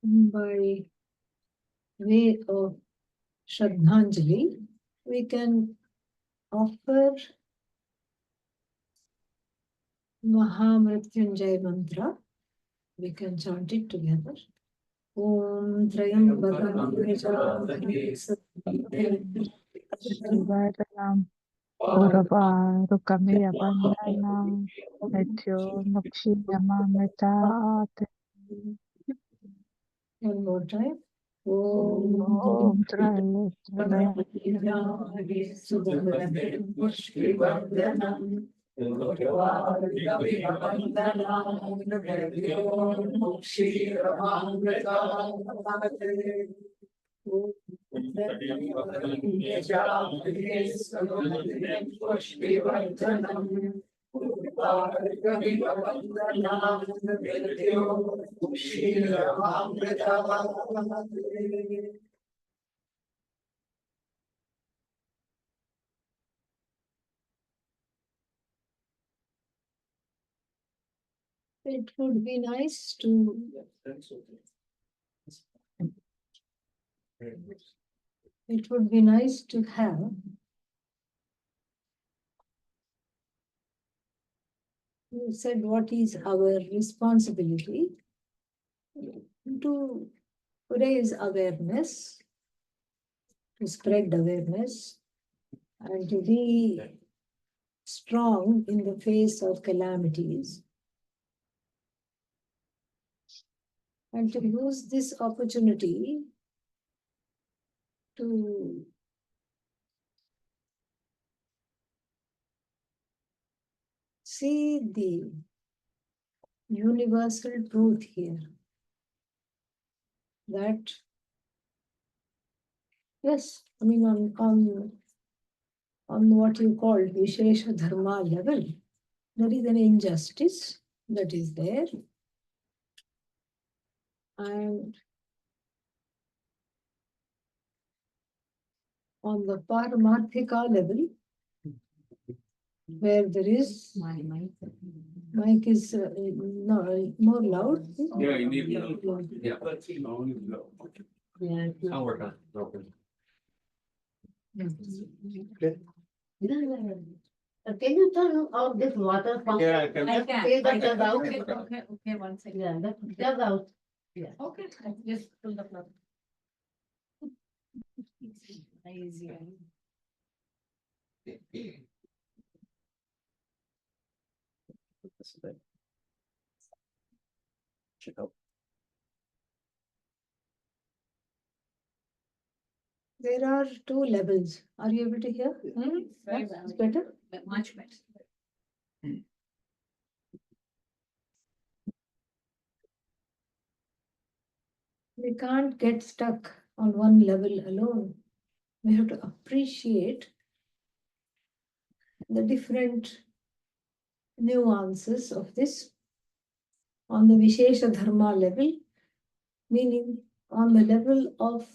by way of Shraddhanjali, we can offer Mahamrityunjay mantra. We can chant it together. Om Trayambakam Vardhanam Urva Rukamiya Bandhanam Nityo Mukshiyamamritat. One more time. Om Trayambakam It would be nice to have you said what is our responsibility to raise awareness, to spread awareness, and to be strong in the face of calamities, and to use this opportunity to see the universal truth here. That, yes, I mean, on what you call Vishesha Dharma level, there is an injustice that is there. And on the Paramarthika level, where there is mic is no, more loud. Yeah, you need yeah. I'll work on it. Can you turn off this water pump? Yeah, I can. Take the plug out. Okay, one second. Yeah, the plug out. Yeah. Okay, I just pull the plug. Easier. Should help. There are two levels. Are you able to hear? Very It's well. better? Much better. We can't get stuck on one level alone. We have to appreciate the different nuances of this on the Vishesha Dharma level, meaning on the level of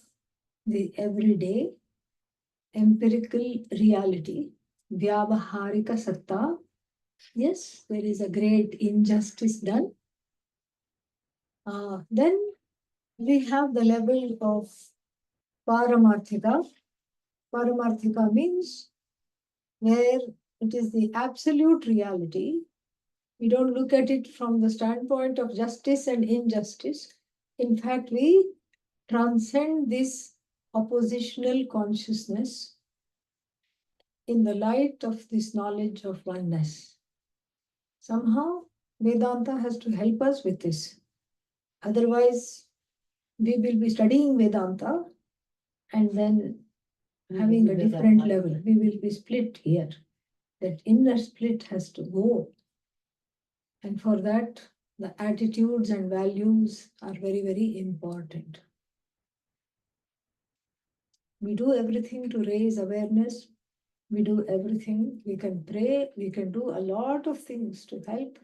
the everyday empirical reality, Vyavaharika Satta. Yes, there is a great injustice done. Then we have the level of Paramarthika. Paramarthika means where it is the absolute reality. We don't look at it from the standpoint of justice and injustice. In fact, we transcend this oppositional consciousness in the light of this knowledge of oneness. Somehow, Vedanta has to help us with this. Otherwise, we will be studying Vedanta and then having a different level. We will be split here. That inner split has to go. And for that, the attitudes and values are very, very important. We do everything to raise awareness. We do everything. We can pray. We can do a lot of things to help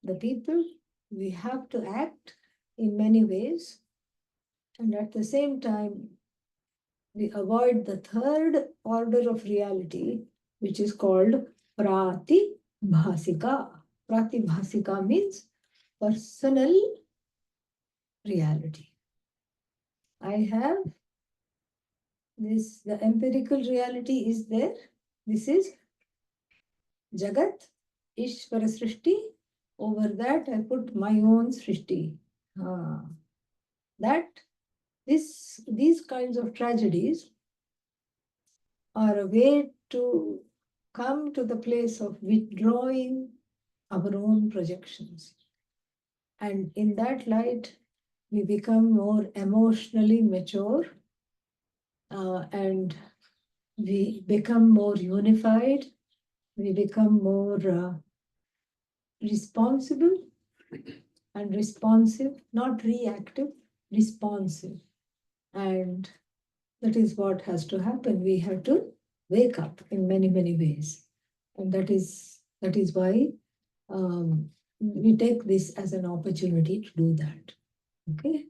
the people. We have to act in many ways. And at the same time, we avoid the third order of reality, which is called pratibhasika. Pratibhasika means personal reality. I have this, the empirical reality is there. This is Jagat, Ishvara Srishti. Over that, I put my own Srishti. Ah, that these kinds of tragedies are a way to come to the place of withdrawing our own projections. And in that light, we become more emotionally mature and we become more unified, we become more responsible and responsive, not reactive, responsive. And that is what has to happen. We have to wake up in many, many ways. And that is why we take this as an opportunity to do that. Okay.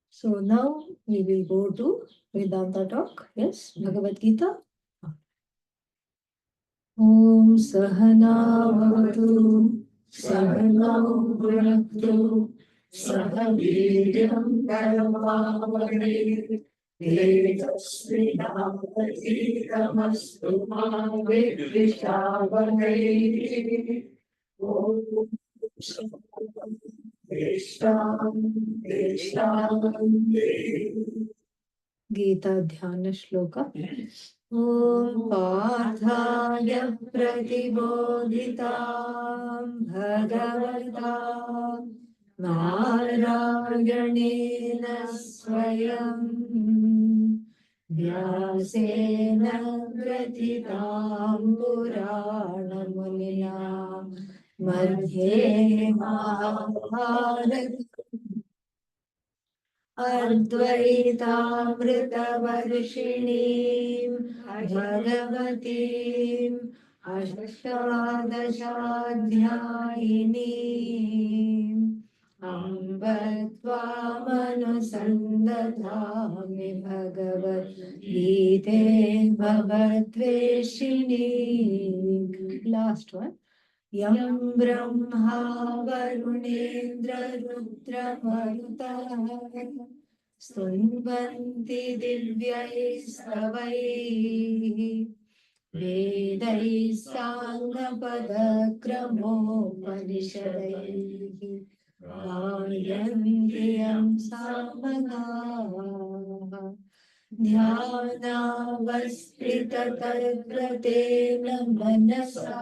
So now we will go to Vedanta talk. Yes, Bhagavad Gita. Om Sahana Bhavatu Sahanau Bhunaktu Sahaviryam Karavavahai Tejasvinavadhitamastu ma Vidvishavahai. Om Shanti Shanti. Gita Dhyana Shloka. Om Parthaya Pratibodhitam Bhagavata Narayanena Swayam Vyasena Gratitam Puranamunina Madhye Mahabharata Advaitaamritavarshiniim Bhagavatiim Ashtadashaadhyayiniim Amba Tvamanusandathami Bhagavad Gite Bhavatveshiniim. Last one. Yam Brahma Varunendra Rudra Marutah Stundvanti Divyai Savai Vedai Sangapada Panishadai Gayantiyam Samana Dhyana Manasa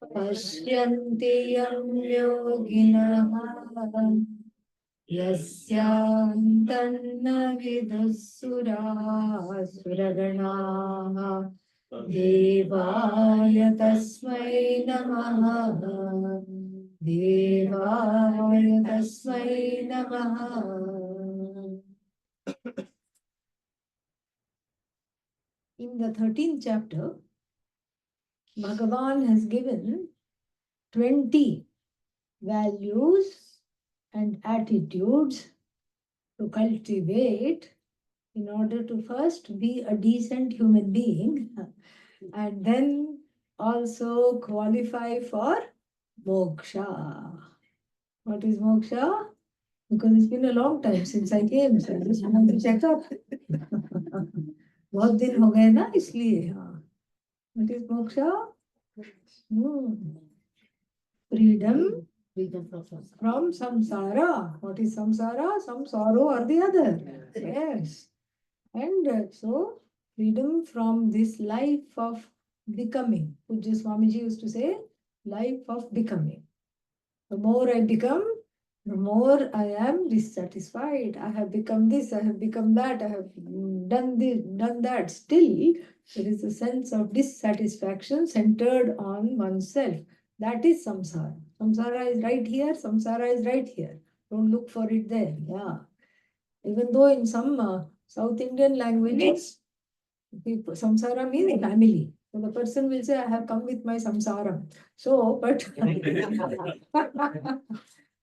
Pashyanti yam yoginah yasyantanna vidussurasuraganah devaya tasmai namaha devaya tasmai namaha. In the 13th chapter, Bhagavan has given 20 values and attitudes to cultivate in order to first be a decent human being and then also qualify for moksha. What is moksha? Because it's been a long time since I came, so I just want to check up. बहुत दिन हो गए ना इसलिए हाँ. What is moksha? Freedom from samsara. What is samsara? Some sorrow or the other. Yes. And so, freedom from this life of becoming. Pujya Swamiji used to say, life of becoming. The more I become, the more I am dissatisfied. I have become this, I have become that, I have done this, done that. Still, there is a sense of dissatisfaction centered on oneself. That is samsara. Samsara is right here, samsara is right here. Don't look for it there. Yeah. Even though in some South Indian languages, samsara means family. So the person will say, I have come with my samsara. So, but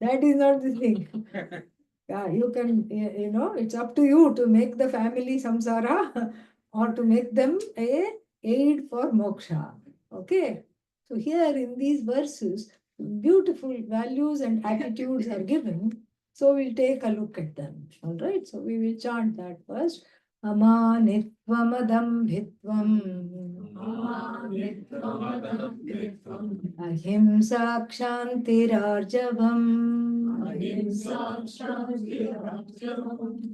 that is not the thing. Yeah, you can, it's up to you to make the family samsara or to make them a aid for moksha. Okay. So here in these verses, beautiful values and attitudes are given. So we'll take a look at them. All right. So we will chant that first. Amanitvamadambhitvam ahimsa kshantirarjavam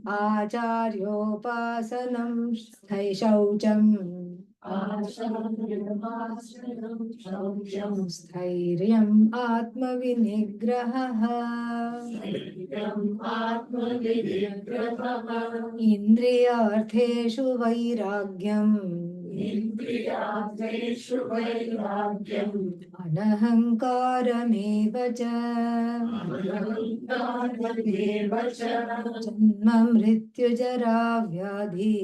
acharyopasanam sthai shaucham स्थैर्यम् आत्मविनिग्रहः इन्द्रियार्थेषु वैराग्यम् अनहङ्कारमेव च जन्म मृत्युजरा व्याधि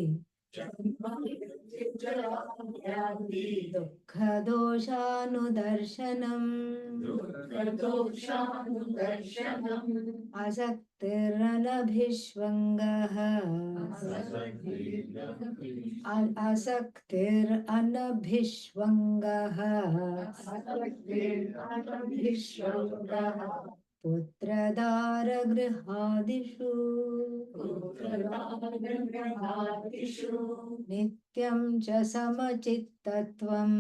दुःखदोषानुदर्शनम् असक्तिरनभिष्वङ्गः असक्तिरनभिष्वङ्गः पुत्रदारगृहादिषु नित्यं च समचित्तत्वम्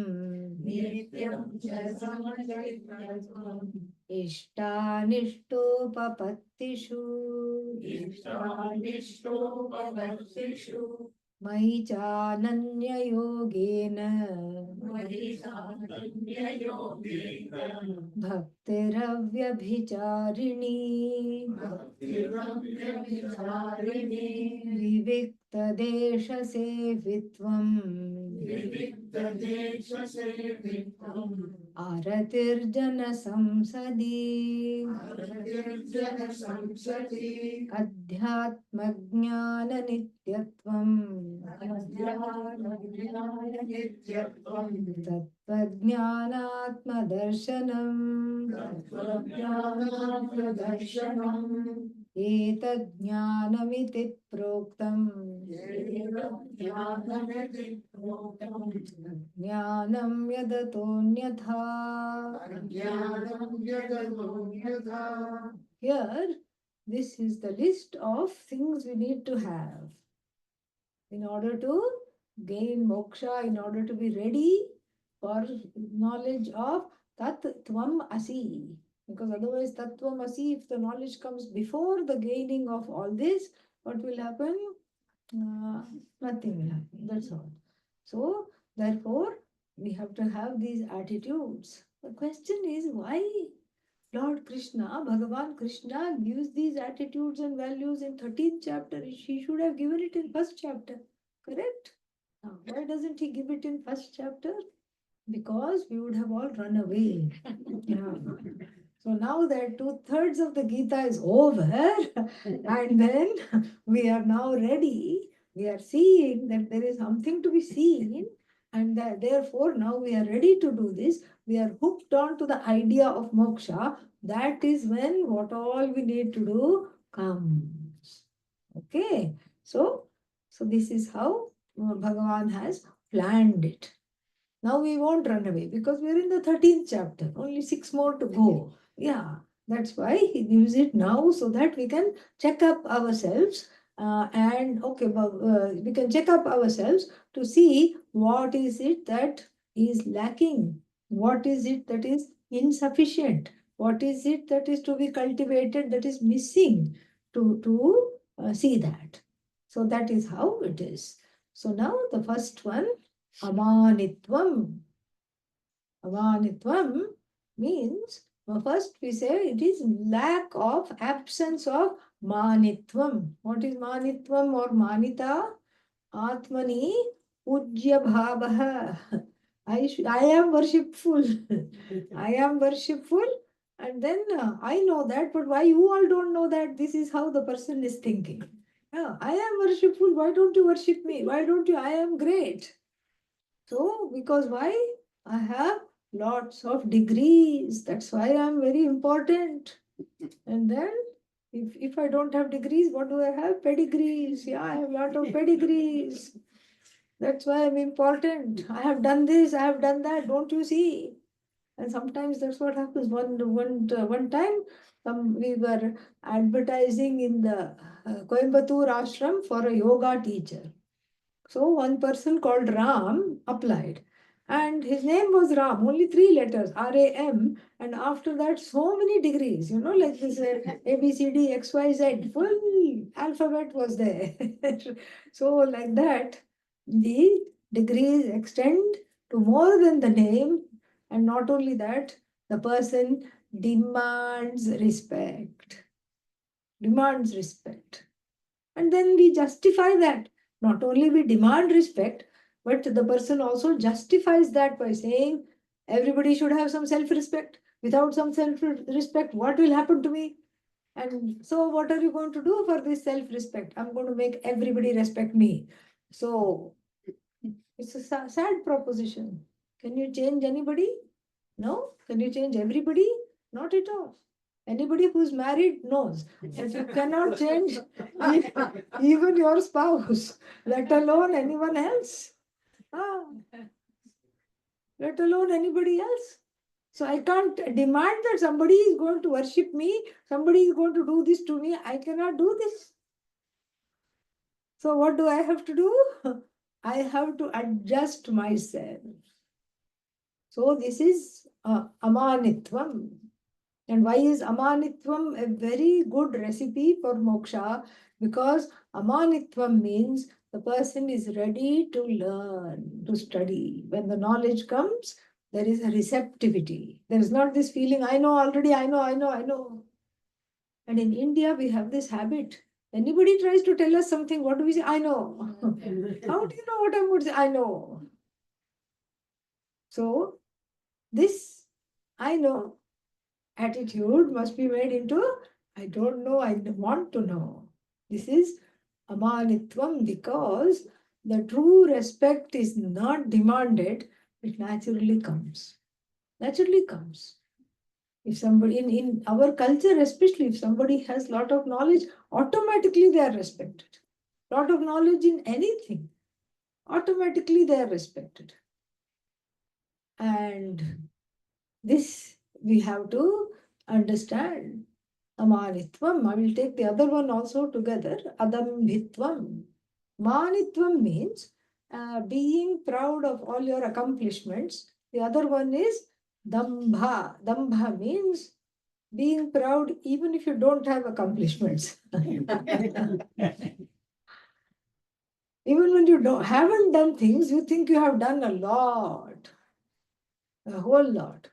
इष्टानिष्टोपपत्तिषु मयि चानन्ययोगेन भक्तिरव्यभिचारिणी विविक्तदेशसेवित्वम् आरतिर्जनसंसदि अध्यात्मज्ञाननित्यत्वम् तत्त्वज्ञानात्मदर्शनम् एतज्ज्ञानमिति प्रोक्तम् ज्ञानं यदतोऽन्यथा. Here, this is the list of things we need to have in order to gain moksha, in order to be ready for knowledge of Tat Tvam Asi. Because otherwise, Tat Tvam Asi, if the knowledge comes before the gaining of all this, what will happen? Nothing will happen. That's all. So, therefore, we have to have these attitudes. The question is why Lord Krishna, Bhagavan Krishna gives these attitudes and values in 13th chapter. He should have given it in first chapter. Correct? Now, why doesn't he give it in first chapter? Because we would have all run away. Yeah. So now that 2/3 of the Gita is over, and then we are now ready, we are seeing that there is something to be seen, and that therefore now we are ready to do this. We are hooked on to the idea of moksha. That is when what all we need to do comes. Okay, so this is how Bhagavan has planned it. Now we won't run away because we're in the 13th chapter, only 6 more to go. Yeah, that's why he gives it now so that we can check up ourselves and okay, we can check up ourselves to see what is it that is lacking, what is it that is insufficient, what is it that is to be cultivated, that is missing to see that. So that is how it is. So now the first one, Amanitvam. Amanitvam means, first we say it is lack of, absence of manitvam. What is manitvam or manita? Atmani pujya bhavaha. I am worshipful. I am worshipful. And then I know that, but why you all don't know that? This is how the person is thinking. Yeah, I am worshipful. Why don't you worship me? Why don't you? I am great. So, because why? I have lots of degrees. That's why I am very important. And then, if I don't have degrees, what do I have? Pedigrees. Yeah, I have a lot of pedigrees. That's why I'm important. I have done this, I have done that. Don't you see? And sometimes that's what happens. One time, we were advertising in the Coimbatore ashram for a yoga teacher. So one person called Ram applied. And his name was Ram, only 3 letters, RAM. And after that, so many degrees, like this A, B, C, D, X, Y, Z, full alphabet was there. So, like that, the degrees extend to more than the name. And not only that, the person demands respect. Demands respect. And then we justify that. Not only we demand respect, but the person also justifies that by saying everybody should have some self-respect. Without some self-respect, what will happen to me? And so what are you going to do for this self-respect? I'm going to make everybody respect me. So it's a sad proposition. Can you change anybody? No. Can you change everybody? Not at all. Anybody who's married knows that you cannot change even your spouse, let alone anyone else. Ah, let alone anybody else. So I can't demand that somebody is going to worship me, somebody is going to do this to me. I cannot do this. So what do I have to do? I have to adjust myself. So this is amanitvam. And why is amanitvam a very good recipe for moksha? Because amanitvam means the person is ready to learn, to study. When the knowledge comes, there is a receptivity. There is not this feeling, I know already, I know. And in India, we have this habit. Anybody tries to tell us something, what do we say? I know. How do you know what I'm going to say? I know. So, this I know attitude must be made into I don't know, I want to know. This is amanitvam because the true respect is not demanded, it naturally comes. Naturally comes. If somebody in our culture, especially if somebody has lot of knowledge, automatically they are respected. Lot of knowledge in anything, automatically they are respected. And this we have to understand. Amanitvam. I will take the other one also together. Adambhitvam. Manitvam means being proud of all your accomplishments. The other one is dambha. Dambha means being proud even if you don't have accomplishments. Even when you haven't done things, you think you have done a lot, a whole lot.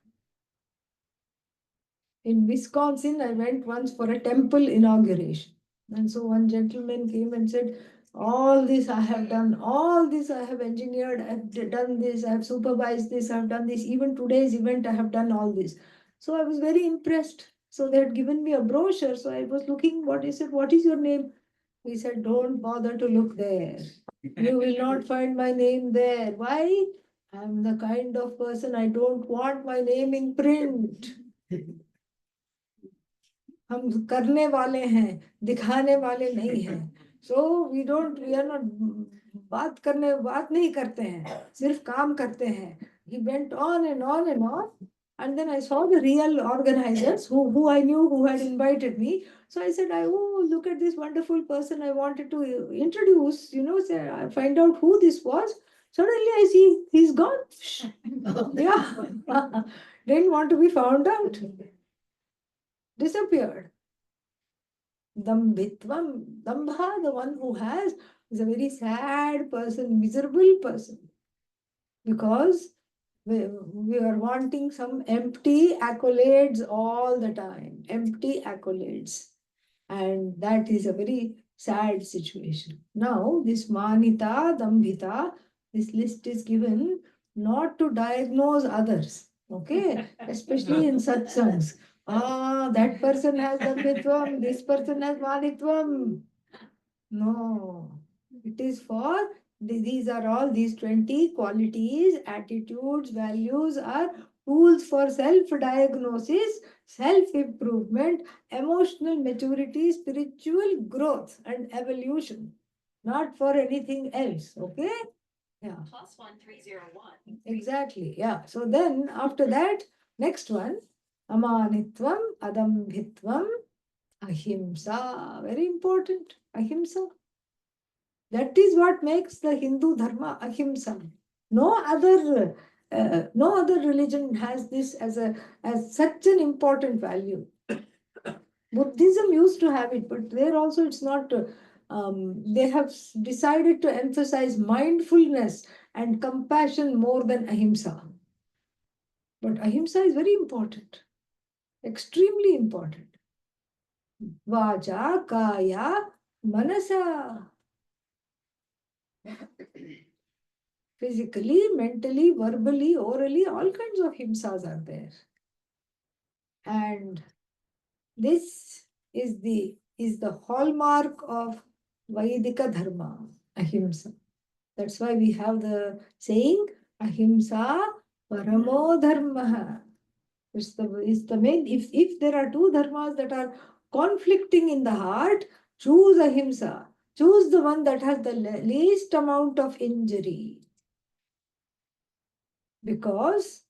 In Wisconsin, I went once for a temple inauguration. And so one gentleman came and said, all this I have done, all this I have engineered, I have done this, I have supervised this, I have done this, even today's event I have done all this. So I was very impressed. So they had given me a brochure. So I was looking, what is it? What is your name? He said, don't bother to look there. You will not find my name there. Why? I'm the kind of person I don't want my name in print. हम करने वाले हैं, दिखाने वाले नहीं हैं. So we are not बात नहीं करते हैं, सिर्फ काम करते हैं. He went on and on and on. And then I saw the real organizers who I knew who had invited me. So I said, oh, look at this wonderful person I wanted to introduce, say, I find out who this was. Suddenly I see he's gone. Yeah. Didn't want to be found out. Disappeared. Dambhitvam. Dambha, the one who has, is a very sad person, miserable person. Because we are wanting some empty accolades all the time. Empty accolades. And that is a very sad situation. Now, this Manita, Dambhita, this list is given not to diagnose others. Okay? Especially in satsangs. That person has Dambhitvam, this person has Manitvam. No. It is for these 20 qualities, attitudes, values are tools for self-diagnosis, self-improvement, emotional maturity, spiritual growth and evolution. Not for anything else. Okay? Yeah. +1301. Exactly. Yeah. So then after that, Next one, amanitvam, adambhitvam, ahimsa. Very important, ahimsa. That is what makes the Hindu dharma ahimsa. No other religion has this as such an important value. Buddhism used to have it, but there also it's not. They have decided to emphasize mindfulness and compassion more than ahimsa. But ahimsa is very important, extremely important. Vacha, kaya, manasa. Physically, mentally, verbally, orally, all kinds of himsas are there. And this is the hallmark of Vaidika dharma, ahimsa. That's why we have the saying, ahimsa paramo dharma. It's the main, if there are two dharmas that are conflicting in the heart, choose ahimsa. Choose the one that has the least amount of injury. Because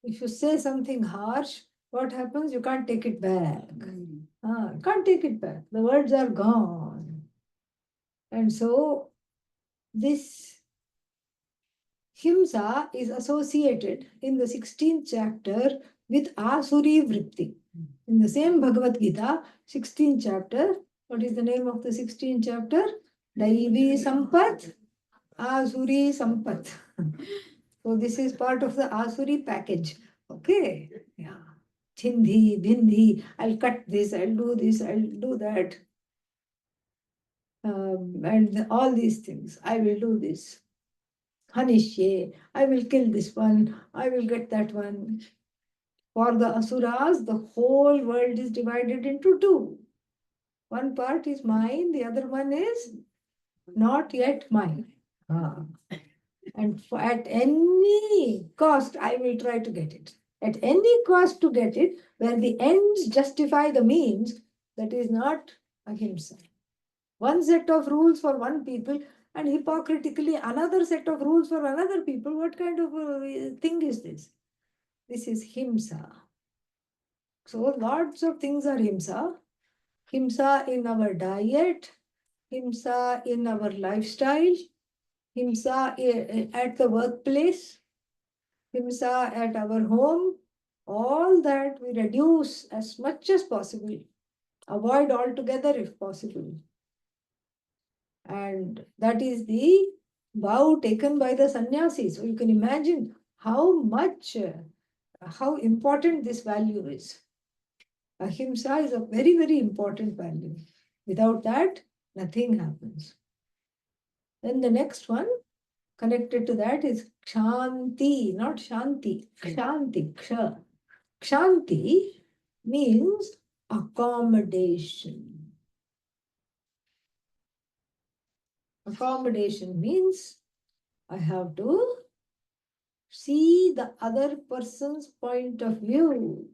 if you say something harsh, what happens? You can't take it back. You can't take it back. The words are gone. And so this himsa is associated in the 16th chapter with Asuri Vritti. In the same Bhagavad Gita, 16th chapter, what is the name of the 16th chapter? Daivi Sampat, Asuri Sampat. So this is part of the Asuri package. Okay? Yeah. Chindhi, bindi, I'll cut this, I'll do this, I'll do that. And all these things. I will do this. Hanishye, I will kill this one, I will get that one. For the Asuras, the whole world is divided into two. One part is mine, the other one is not yet mine. And at any cost, I will try to get it. At any cost to get it, where the ends justify the means, that is not ahimsa. One set of rules for one people and hypocritically another set of rules for another people. What kind of thing is this? This is himsa. So lots of things are himsa. Himsa in our diet, himsa in our lifestyle, himsa at the workplace, himsa at our home. All that we reduce as much as possible. Avoid altogether if possible. And that is the vow taken by the sannyasis. So you can imagine how important this value is. Ahimsa is a very, very important value. Without that, nothing happens. Then the next one connected to that is kshanti, not shanti, kshanti, ksha. Kshanti means accommodation. Accommodation means I have to see the other person's point of view.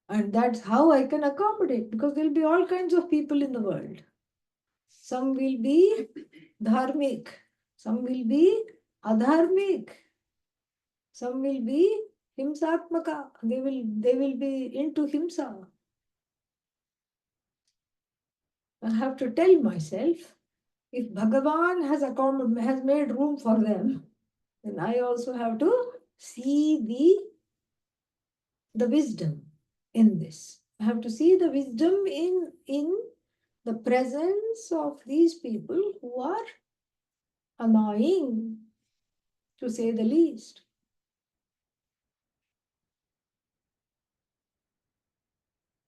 And that's how I can accommodate, because there will be all kinds of people in the world. Some will be dharmic, some will be adharmic, some will be himsatmaka, they will be into himsa. I have to tell myself, if Bhagavan has made room for them, then I also have to see the wisdom in this. I have to see the wisdom in the presence of these people who are annoying, to say the least.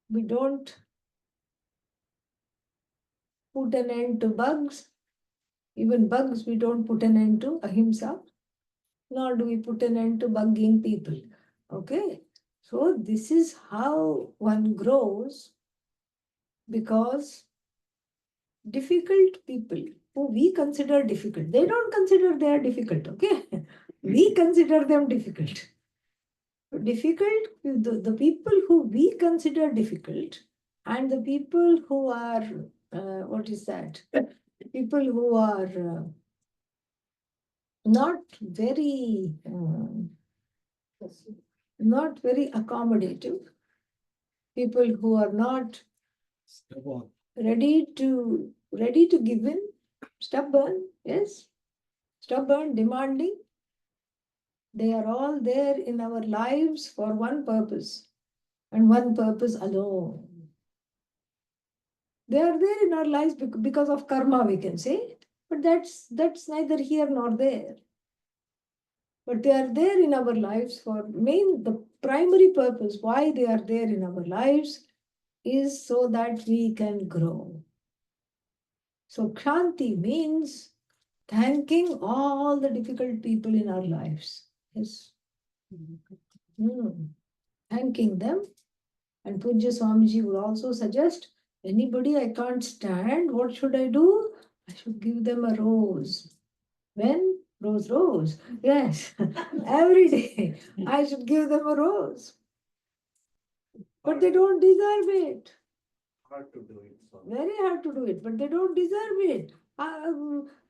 We don't put an end to bugs. Even bugs, we don't put an end to ahimsa, nor do we put an end to bugging people. Okay? So this is how one grows, because difficult people who we consider difficult, they don't consider they are difficult, okay? We consider them difficult. Difficult, the people who we consider difficult and the people who are, what is that? People who are not very not very accommodative, people who are not ready to give in, stubborn, yes, stubborn, demanding. They are all there in our lives for one purpose and one purpose alone. They are there in our lives because of karma, we can say, but that's neither here nor there. But they are there in our lives for the primary purpose why they are there in our lives is so that we can grow. So Kshanti means thanking all the difficult people in our lives. Yes. Thanking them. And Pujya Swamiji would also suggest, anybody I can't stand, what should I do? I should give them a rose. When? Rose. Yes. Every day I should give them a rose. But they don't deserve it. Hard to do it. So. Very hard to do it, but they don't deserve it.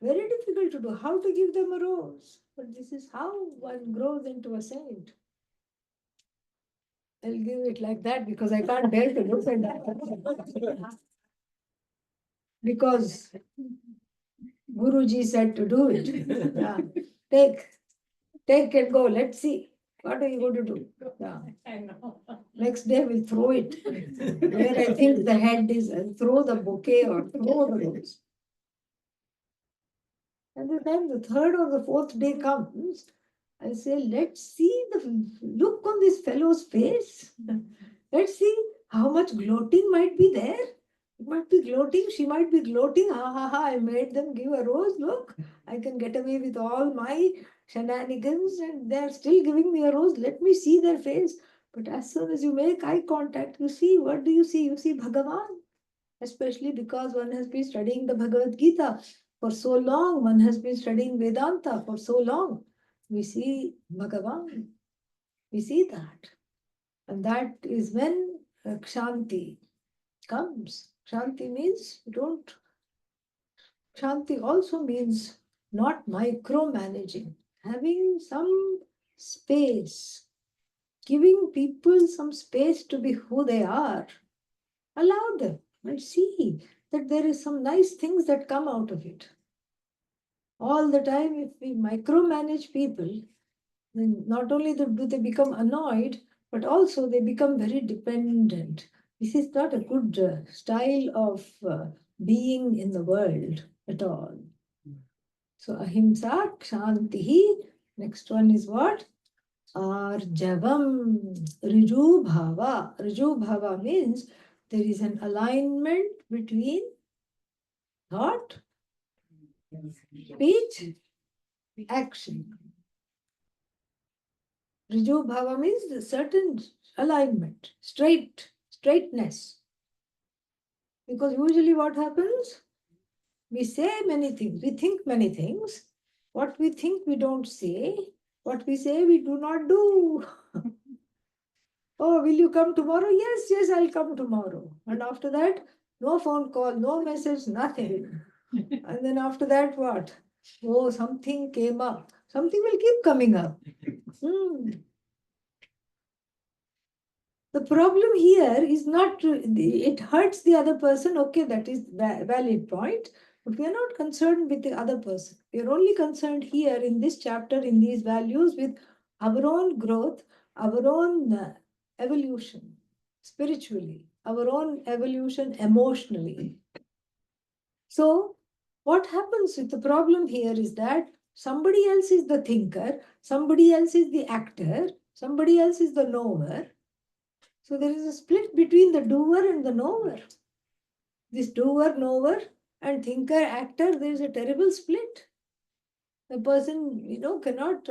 Very difficult to do. How to give them a rose? But this is how one grows into a saint. I'll give it like that because I can't bear to look at that. Because Guruji said to do it. Yeah. Take and go. Let's see. What are you going to do? Yeah. I know. Next day we'll throw it. Where I think the head is, I'll throw the bouquet or throw the rose. And then the third or the fourth day comes, I say, let's see the look on this fellow's face. Let's see how much gloating might be there. It might be gloating, she might be gloating. Ha ha ha, I made them give a rose. Look, I can get away with all my shenanigans and they're still giving me a rose. Let me see their face. But as soon as you make eye contact, you see, what do you see? You see Bhagavan. Especially because one has been studying the Bhagavad Gita for so long, one has been studying Vedanta for so long. We see Bhagavan. We see that. And that is when Kshanti comes. Kshanti means Kshanti also means not micromanaging, having some space, giving people some space to be who they are. Allow them and see that there is some nice things that come out of it. All the time, if we micromanage people, then not only do they become annoyed, but also they become very dependent. This is not a good style of being in the world at all. So ahimsa, kshantihi. Next one is what? Arjavam, Riju Bhava. Riju Bhava means there is an alignment between thought, speech, action. Riju Bhava means a certain alignment, straightness. Because usually what happens? We say many things, we think many things. What we think we don't say, what we say we do not do. Oh, will you come tomorrow? Yes, I'll come tomorrow. And after that, no phone call, no message, nothing. And then after that, what? Oh, something came up. Something will keep coming up. The problem here is not, it hurts the other person. Okay, that is valid point. But we are not concerned with the other person. We are only concerned here in this chapter, in these values, with our own growth, our own evolution spiritually, our own evolution emotionally. So, what happens with the problem here is that somebody else is the thinker, somebody else is the actor, somebody else is the knower. So, there is a split between the doer and the knower. This doer, knower, and thinker, actor, there is a terrible split. The person, cannot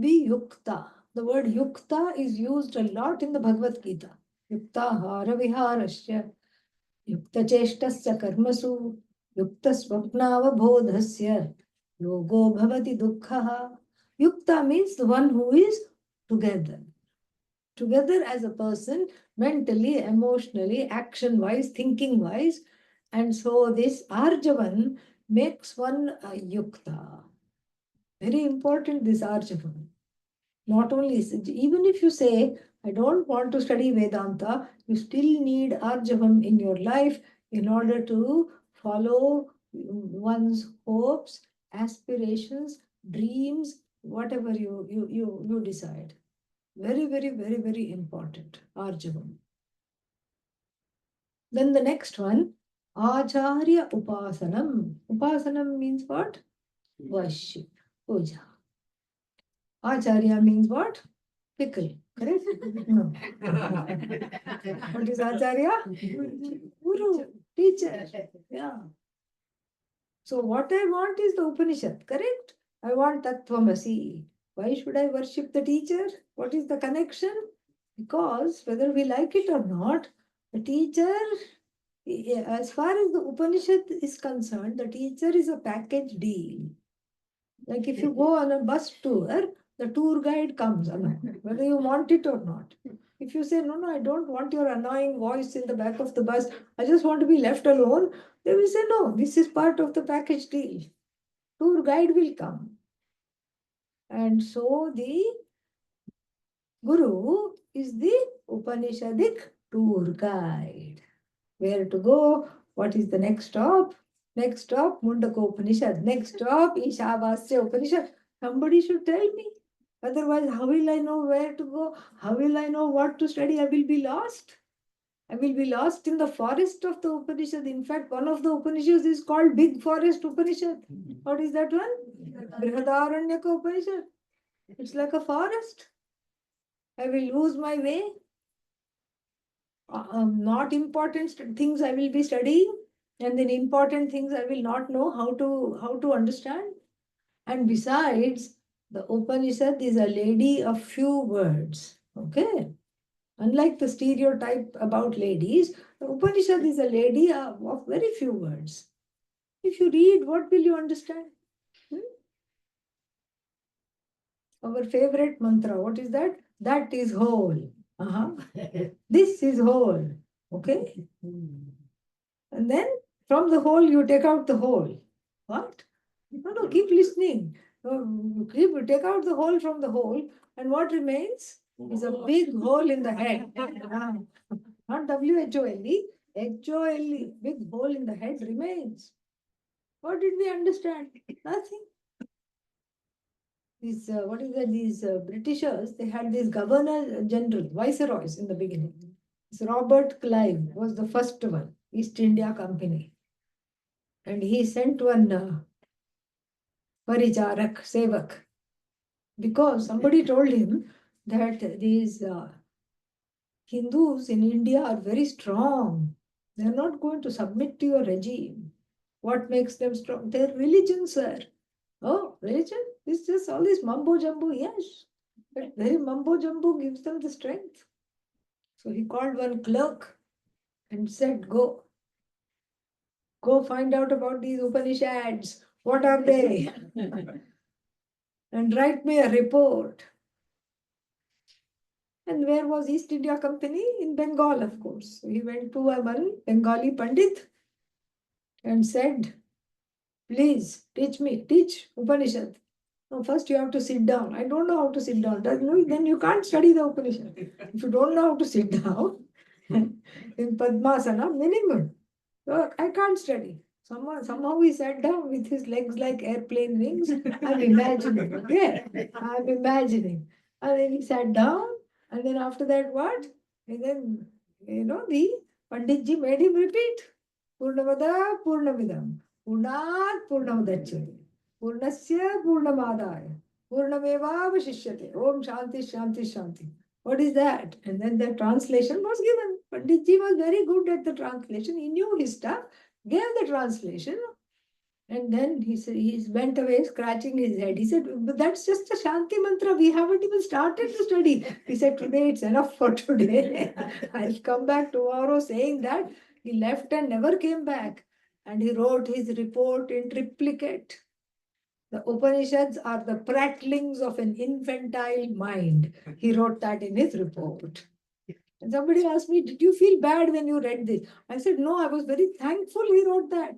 be yukta. The word yukta is used a lot in the Bhagavad Gita. Yukta hara viharasya, yukta cheshtasya karmasu, yukta swapnavabodhasya, yogo bhavati dukkhaha. Yukta means the one who is together. Together as a person, mentally, emotionally, action-wise, thinking-wise. And so this Arjavan makes one yukta. Very important, this Arjavan. Not only, even if you say, I don't want to study Vedanta, you still need Arjavam in your life in order to follow one's hopes, aspirations, dreams, whatever you decide. Very, very, very, very important, Arjavam. Then the next one, Acharya Upasanam. Upasanam means what? Worship, puja. Acharya means what? Pickle, correct? No. What is Acharya? Guru, teacher. Yeah. So what I want is the Upanishad, correct? I want Tattvamasi. Why should I worship the teacher? What is the connection? Because whether we like it or not, the teacher, as far as the Upanishad is concerned, the teacher is a package deal. Like if you go on a bus tour, the tour guide comes along, whether you want it or not. If you say, no, no, I don't want your annoying voice in the back of the bus, I just want to be left alone, they will say, no, this is part of the package deal. Tour guide will come. And so the Guru is the Upanishadic tour guide. Where to go? What is the next stop? Next stop, Mundaka Upanishad. Next stop, Ishavasya Upanishad. Somebody should tell me. Otherwise, how will I know where to go? How will I know what to study? I will be lost. I will be lost in the forest of the Upanishad. In fact, one of the Upanishads is called Big Forest Upanishad. What is that one? Brihadaranyaka Upanishad. It's like a forest. I will lose my way. Not important things I will be studying, and then important things I will not know how to understand. And besides, the Upanishad is a lady of few words. Okay. Unlike the stereotype about ladies, the Upanishad is a lady of very few words. If you read, what will you understand? Our favorite mantra, what is that? That is whole. This is whole. Okay? And then from the whole, you take out the whole. What? No, keep listening. Take out the whole from the whole, and what remains is a big hole in the head. Not W-H-O-L-E, H-O-L-E, big hole in the head remains. What did we understand? Nothing. These, what is that? These Britishers, they had these governor general, viceroys in the beginning. This Robert Clive was the first one, East India Company. And he sent one Paricharak, Sevak, because somebody told him that these Hindus in India are very strong. They are not going to submit to your regime. What makes them strong? Their religion, sir. Oh, religion? It's just all this mumbo jumbo, yes. But very mumbo jumbo gives them the strength. So he called one clerk and said, go find out about these Upanishads. What are they? And write me a report. And where was East India Company? In Bengal, of course. So he went to one Bengali Pandit and said, please teach Upanishad. No, first you have to sit down. I don't know how to sit down. Then you can't study the Upanishad. If you don't know how to sit down, in Padmasana, minimum. So I can't study. Somehow he sat down with his legs like airplane wings. I'm imagining. Okay? I'm imagining. And then he sat down. And then after that, what? And then, the Panditji made him repeat. Purnamada Purnamidam. Purnat Purnamudachyate. Purnasya Purnamadaya. Purnameva Vashishyate. Om Shanti Shanti Shanti. What is that? And then the translation was given. Panditji was very good at the translation. He knew his stuff, gave the translation. And then he went away scratching his head. He said, but that's just a Shanti mantra. We haven't even started to study. He said, today it's enough for today. I'll come back tomorrow. Saying that, he left and never came back. And he wrote his report in triplicate. The Upanishads are the prattlings of an infantile mind. He wrote that in his report. And somebody asked me, did you feel bad when you read this? I said, no, I was very thankful he wrote that.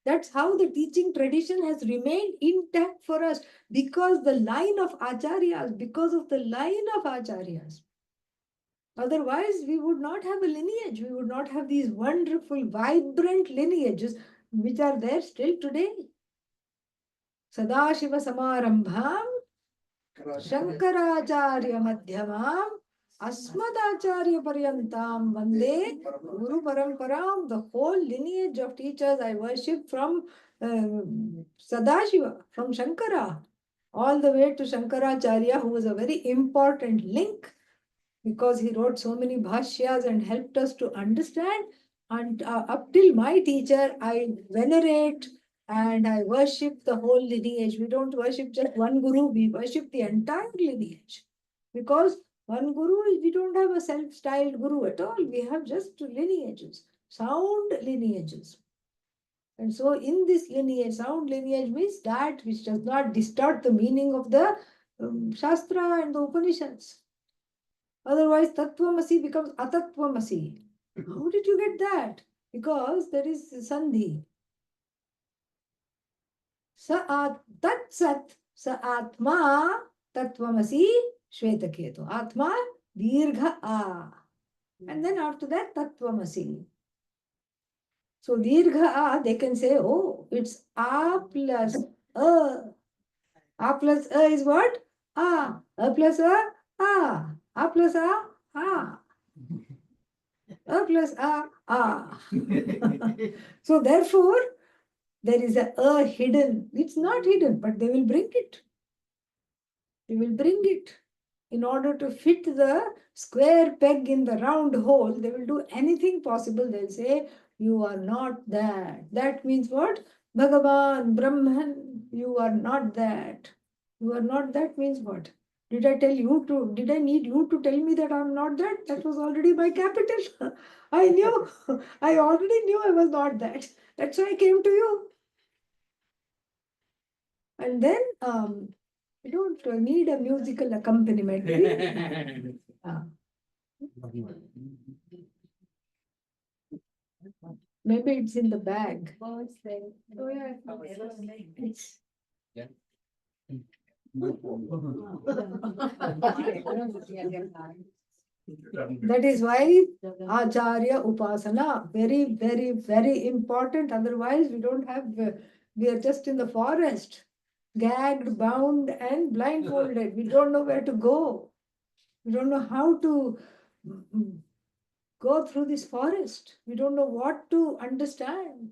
That's how the teaching tradition has remained intact for us, because the line of acharyas, because of the line of acharyas. Otherwise, we would not have a lineage. We would not have these wonderful, vibrant lineages which are there still today. Sadashiva Samarambham, Shankaracharya Madhyamam, Asmadacharya Paryantam, Vande Guru Paramparam. The whole lineage of teachers I worship from Sadashiva, from Shankara, all the way to Shankaracharya, who was a very important link, because he wrote so many bhashyas and helped us to understand. And up till my teacher, I venerate and I worship the whole lineage. We don't worship just one guru, we worship the entire lineage. Because one guru, we don't have a self-styled guru at all. We have just lineages, sound lineages. And so in this lineage, sound lineage means that which does not distort the meaning of the Shastra and the Upanishads. Otherwise, Tattvamasi becomes Atattvamasi. How did you get that? Because there is Sandhi. Tat Sat, Sa Atma, Tattvamasi, Shvetaketu. Atma, Dirgha A. And then after that, Tattvamasi. So, Dirgha A, they can say, oh, it's A plus A. A plus A is what? A. A plus A, A. A plus A, A. A plus A. So therefore, there is a hidden. It's not hidden, but they will bring it. They will bring it. In order to fit the square peg in the round hole, they will do anything possible. They'll say, you are not that. That means what? Bhagavan, Brahman, you are not that. You are not that means what? Did I need you to tell me that I'm not that? That was already my capital. I knew, I already knew I was not that. That's why I came to you. And then you don't need a musical accompaniment. Ah, maybe it's in the bag. Oh, it's there. Oh, yeah. It's, that is why Acharya Upasana, very, very, very important. Otherwise, we don't have, we are just in the forest, gagged, bound, and blindfolded. We don't know where to go. We don't know how to go through this forest. We don't know what to understand.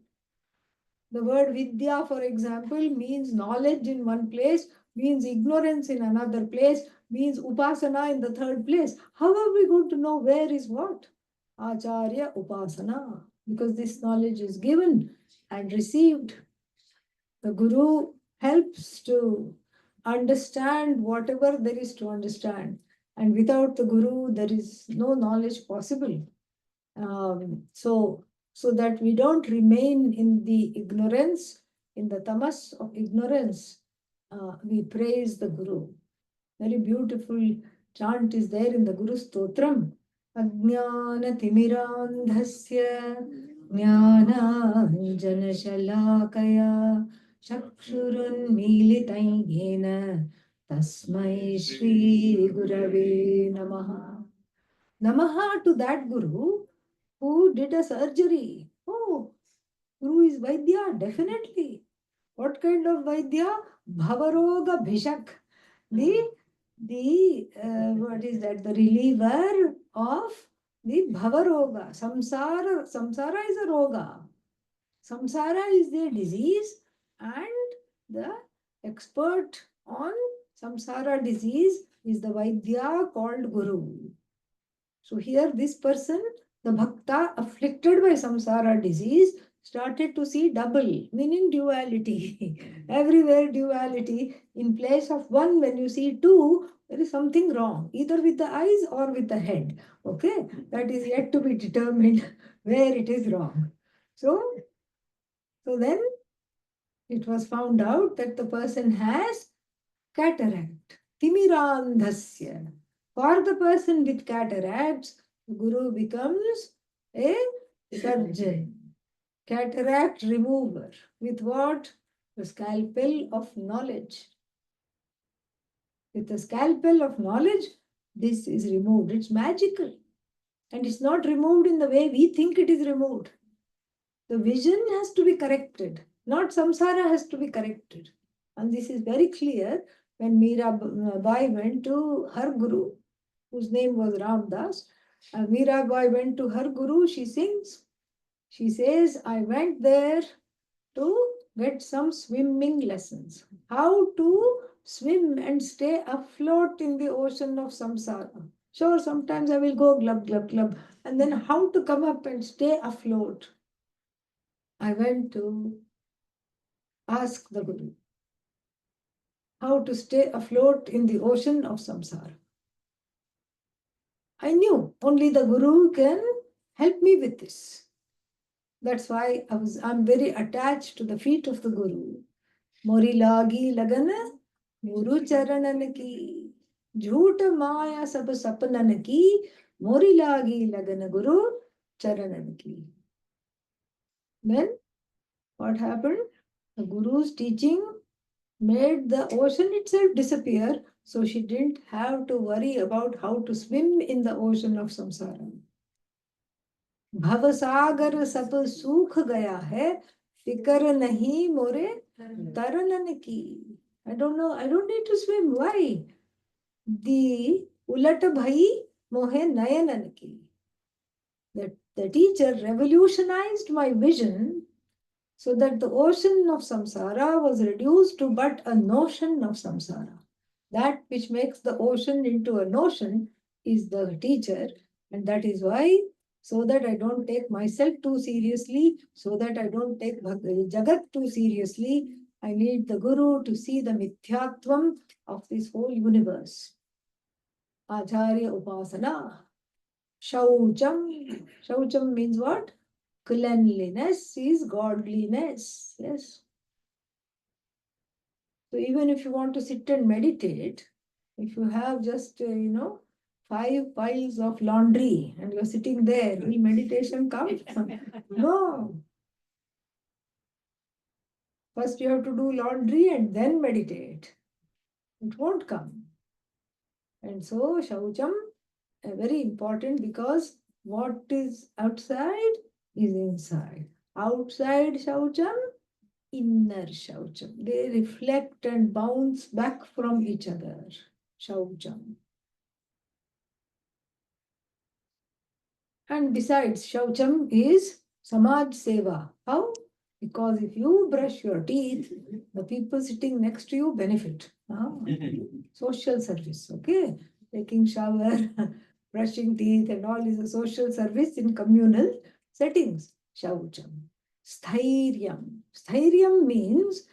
The word Vidya, for example, means knowledge in one place, means ignorance in another place, means Upasana in the third place. How are we going to know where is what? Acharya Upasana. Because this knowledge is given and received. The Guru helps to understand whatever there is to understand. And without the Guru, there is no knowledge possible. So that we don't remain in the ignorance, in the tamas of ignorance, we praise the Guru. Very beautiful chant is there in the Guru Stotram. Ajnana Timirandhasya Jnana Janashalakaya Chakshurun Militayena Tasmai Shri Gurave Namaha. Namaha to that Guru who did a surgery. Oh, Guru is Vaidya, definitely. What kind of Vaidya? Bhavaroga Bhishak. What is that? The reliever of the Bhavaroga. Samsara is a roga. Samsara is the disease, and the expert on samsara disease is the Vaidya called Guru. So here this person, the bhakta afflicted by samsara disease, started to see double, meaning duality. Everywhere duality. In place of one, when you see two, there is something wrong, either with the eyes or with the head. Okay, that is yet to be determined where it is wrong. So then it was found out that the person has cataract, timirandhasya. For the person with cataracts, the Guru becomes a surgeon. cataract remover. With what? The scalpel of knowledge. With the scalpel of knowledge, this is removed. It's magical. And it's not removed in the way we think it is removed. The vision has to be corrected, not samsara has to be corrected. And this is very clear when Mirabai went to her guru, whose name was Ramdas. And Mirabai went to her guru, she sings. She says, I went there to get some swimming lessons. How to swim and stay afloat in the ocean of samsara. Sure, sometimes I will go glub, glub, glub. And then how to come up and stay afloat. I went to ask the Guru how to stay afloat in the ocean of samsara. I knew only the Guru can help me with this. That's why I'm very attached to the feet of the Guru. Mori lagi lagana Guru charanan ki. Jhoot maya sab sapnan ki. Mori lagi lagana Guru charanan ki. Then what happened? The Guru's teaching made the ocean itself disappear, so she didn't have to worry about how to swim in the ocean of samsara. भवसागर सब सूख गया है, फिकर नहीं मोरे तरनन की. I don't know, I don't need to swim. Why? The उलट भई मोहे नयनन की. The teacher revolutionized my vision so that the ocean of samsara was reduced to but a notion of samsara. That which makes the ocean into a notion is the teacher, and that is why, so that I don't take myself too seriously, so that I don't take Jagat too seriously, I need the Guru to see the mithyatvam of this whole universe. Acharya Upasana. Shaucham. Shaucham means what? Cleanliness is godliness. Yes. So even if you want to sit and meditate, if you have just, 5 piles of laundry and you're sitting there, will meditation come? No. First you have to do laundry and then meditate. It won't come. And so Shaucham, very important, because what is outside is inside. Outside Shaucham, inner Shaucham. They reflect and bounce back from each other. Shaucham. And besides, Shaucham is Samaj Seva. How? Because if you brush your teeth, the people sitting next to you benefit. Social service, okay? Taking shower, brushing teeth, and all is a social service in communal settings. Shaucham. Sthiryam. Sthiryam means,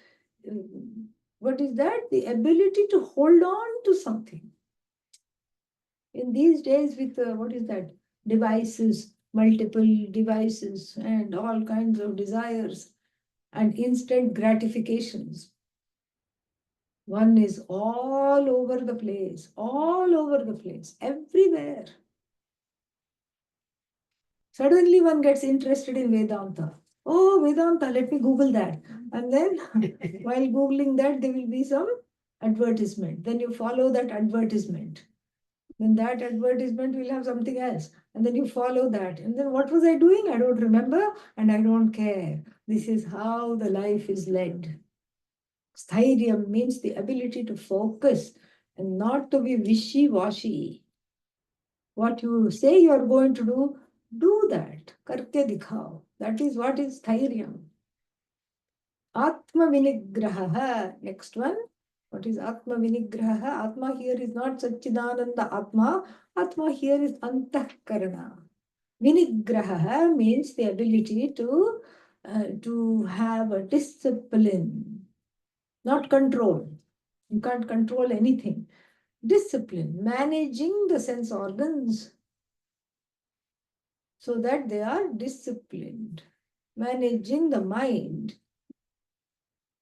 what is that? The ability to hold on to something. In these days with, what is that? Devices, multiple devices, and all kinds of desires and instant gratifications. One is all over the place, everywhere. Suddenly one gets interested in Vedanta. Oh, Vedanta, let me Google that. And then while Googling that, there will be some advertisement. Then you follow that advertisement. Then that advertisement will have something else. And then you follow that. And then what was I doing? I don't remember and I don't care. This is how the life is led. Sthiryam means the ability to focus and not to be wishy-washy. What you say you are going to do that. Karke dikhao. That is what is Sthiryam. Atma vinigraha. Next one. What is Atma vinigraha? Atma here is not Satchidananda Atma. Atma here is Antahkarana. Vinigraha means the ability to have a discipline, not control. You can't control anything. Discipline, managing the sense organs so that they are disciplined, managing the mind.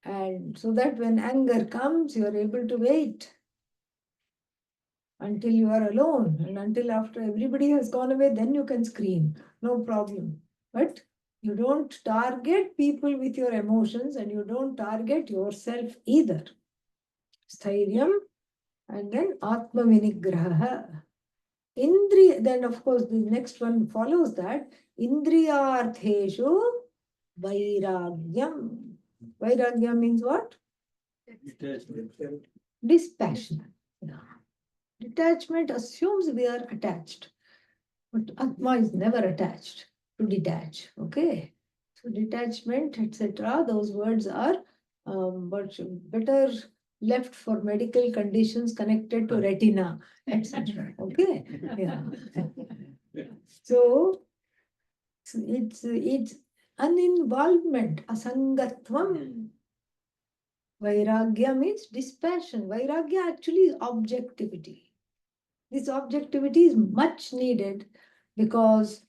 And so that when anger comes, you are able to wait until you are alone, and until after everybody has gone away, then you can scream. No problem. But You don't target people with your emotions and you don't target yourself either. Stairyam and then Atma Vinigraha. Then of course the next one follows that. Indriyartheshu Vairagyam. Vairagyam means what? Dispassion. Yeah. Detachment assumes we are attached. But Atma is never attached to detach. Okay. So detachment, etc. Those words are much better left for medical conditions connected to retina, etc. Okay. Yeah. So it's uninvolvement, asangatvam. Vairagya means dispassion. Vairagya actually is objectivity. This objectivity is much needed because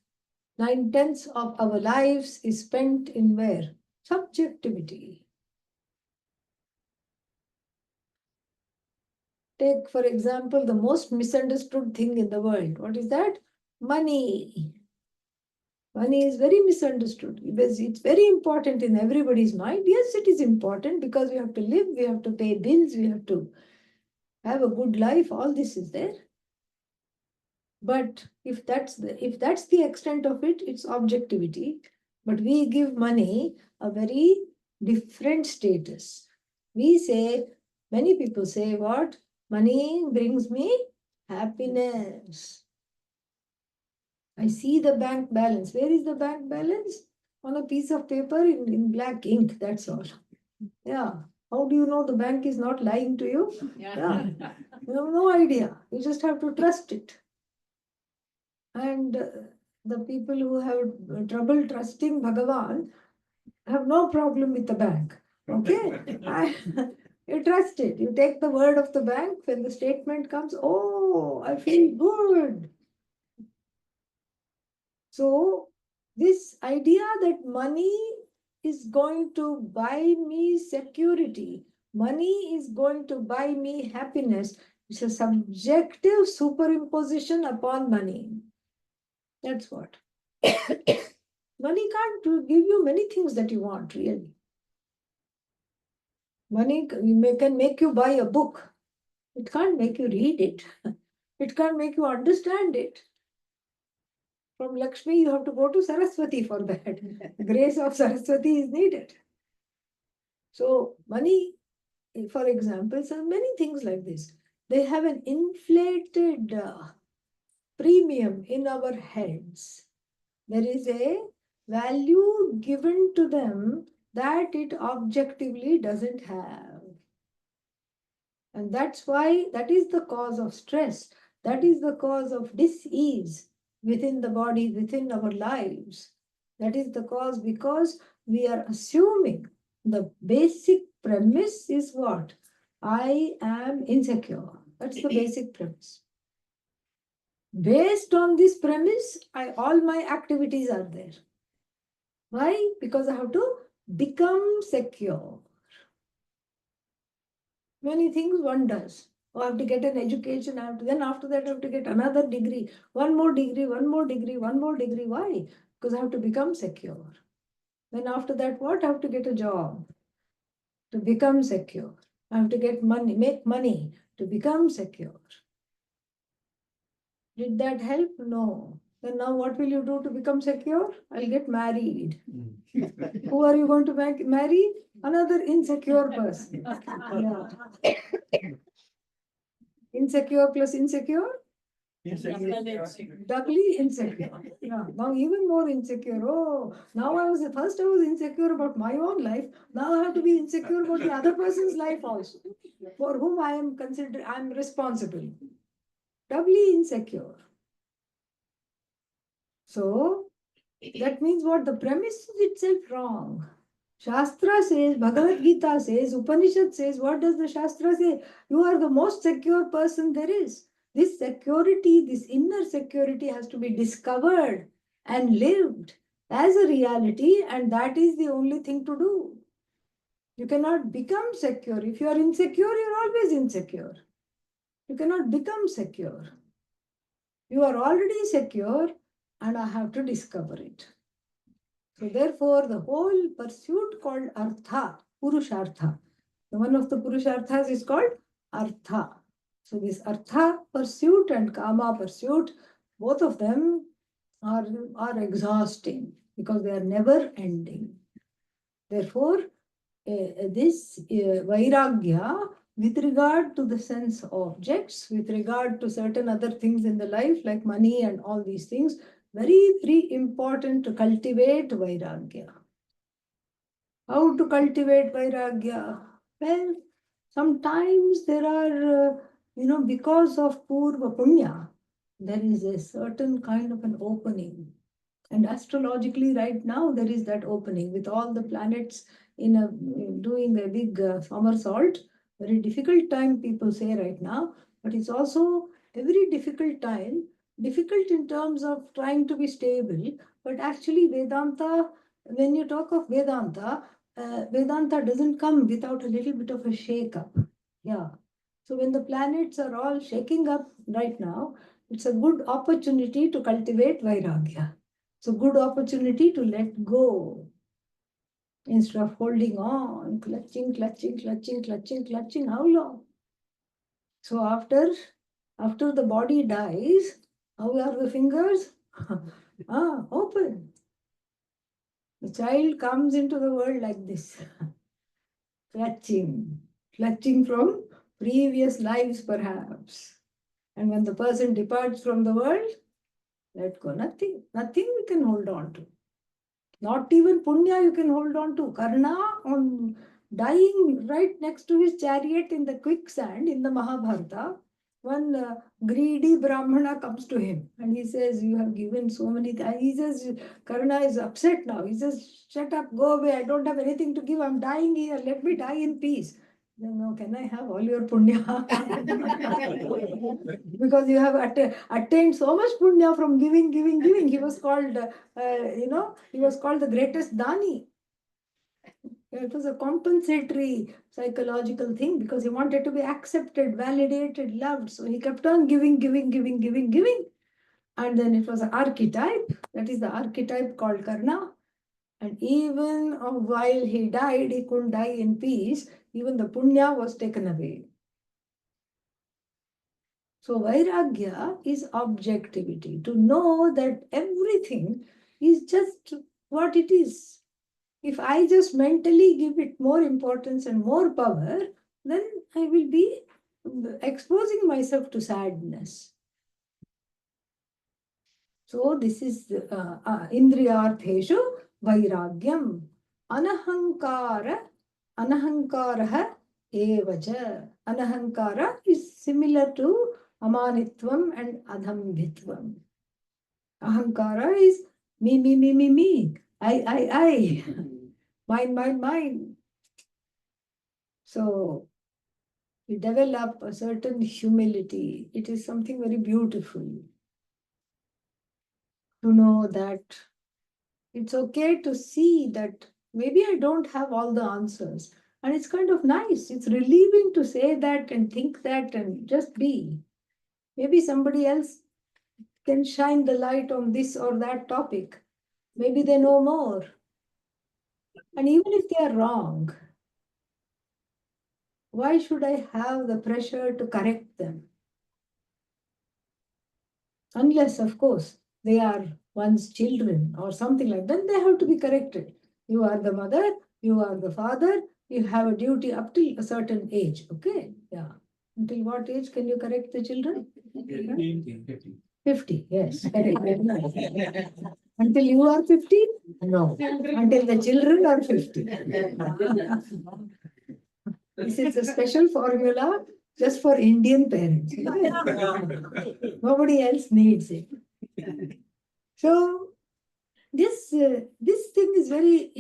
9/10 of our lives is spent in where? Subjectivity. Take, for example, the most misunderstood thing in the world. What is that? Money. Money is very misunderstood. It's very important in everybody's mind. Yes, it is important because we have to live, we have to pay bills, we have to have a good life. All this is there. But if that's the extent of it, it's objectivity. But we give money a very different status. We say, many people say, what? Money brings me happiness. I see the bank balance. Where is the bank balance? On a piece of paper in black ink, that's all. Yeah. How do you know the bank is not lying to you? Yeah. You have no idea. You just have to trust it. And the people who have trouble trusting Bhagavan have no problem with the bank. Okay? You trust it. You take the word of the bank. When the statement comes, oh, I feel good. So, this idea that money is going to buy me security, money is going to buy me happiness, is a subjective superimposition upon money. That's what. Money can't give you many things that you want, really. Money can make you buy a book. It can't make you read it. It can't make you understand it. From Lakshmi, you have to go to Saraswati for that. The grace of Saraswati is needed. So, money, for example, so many things like this. They have an inflated premium in our heads. There is a value given to them that it objectively doesn't have. And that's why that is the cause of stress. That is the cause of dis-ease within the body, within our lives. That is the cause because we are assuming the basic premise is what? I am insecure. That's the basic premise. Based on this premise, all my activities are there. Why? Because I have to become secure. Many things one does. Oh, I have to get an education. Then after that, I have to get another degree, one more degree, one more degree, one more degree. Why? Because I have to become secure. Then after that, what? I have to get a job to become secure. I have to get money, make money to become secure. Did that help? No. Then now what will you do to become secure? I'll get married. Who are you going to marry? Another insecure person. Yeah. Insecure plus insecure? Doubly insecure. Yeah. Now even more insecure. Oh, now I was insecure about my own life. Now I have to be insecure about the other person's life also, for whom I am responsible. Doubly insecure. So that means what? The premise is itself wrong. Shastra says, Bhagavad Gita says, Upanishad says, what does the Shastra say? You are the most secure person there is. This security, this inner security has to be discovered and lived as a reality, and that is the only thing to do. You cannot become secure. If you are insecure, you are always insecure. You cannot become secure. You are already secure, and I have to discover it. So therefore, the whole pursuit called Artha, Purushartha. One of the Purusharthas is called Artha. So this Artha pursuit and Kama pursuit, both of them are exhausting because they are never ending. Therefore, this Vairagya, with regard to the sense objects, with regard to certain other things in the life like money and all these things, very, very important to cultivate Vairagya. How to cultivate Vairagya? Well, sometimes there are, because of Purva Punya, there is a certain kind of an opening. And astrologically, right now, there is that opening with all the planets doing a big somersault. Very difficult time, people say right now, but it's also a very difficult time. Difficult in terms of trying to be stable, but actually, Vedanta, when you talk of Vedanta, Vedanta doesn't come without a little bit of a shake up. Yeah. So when the planets are all shaking up right now, it's a good opportunity to cultivate Vairagya. It's a good opportunity to let go instead of holding on, clutching, clutching, clutching, clutching, clutching. How long? So after the body dies, how are the fingers? Open. The child comes into the world like this, clutching from previous lives perhaps. And when the person departs from the world, let go. Nothing we can hold on to. Not even Punya you can hold on to. Karna, on dying right next to his chariot in the quicksand in the Mahabharata, one greedy Brahmana comes to him and he says, "You have given so many." He says, Karna is upset now. He says, "Shut up, go away. I don't have anything to give. I'm dying here. Let me die in peace." No, can I have all your punya? Because you have attained so much punya from giving. He was called, he was called the greatest dani. It was a compensatory psychological thing because he wanted to be accepted, validated, loved. So he kept on giving. And then it was an archetype. That is the archetype called Karna. And even while he died, he couldn't die in peace. Even the punya was taken away. So Vairagya is objectivity, to know that everything is just what it is. If I just mentally give it more importance and more power, then I will be exposing myself to sadness. So this is Indriyartheshu Vairagyam. Anahankaraha evacha. Anahankara is similar to Amanitvam and Adhambhitvam. Ahankara is me. I. Mine. So we develop a certain humility. It is something very beautiful to know that it's okay to see that maybe I don't have all the answers. And it's kind of nice. It's relieving to say that and think that and just be. Maybe somebody else can shine the light on this or that topic. Maybe they know more. And even if they are wrong, why should I have the pressure to correct them? Unless, of course, they are one's children or something like that, they have to be corrected. You are the mother, you are the father, you have a duty up till a certain age. Okay? Yeah. Until what age can you correct the children? 50, yes. Correct. Until you are 50? No. Until the children are 50. This is a special formula just for Indian parents. Nobody else needs it. So this thing is very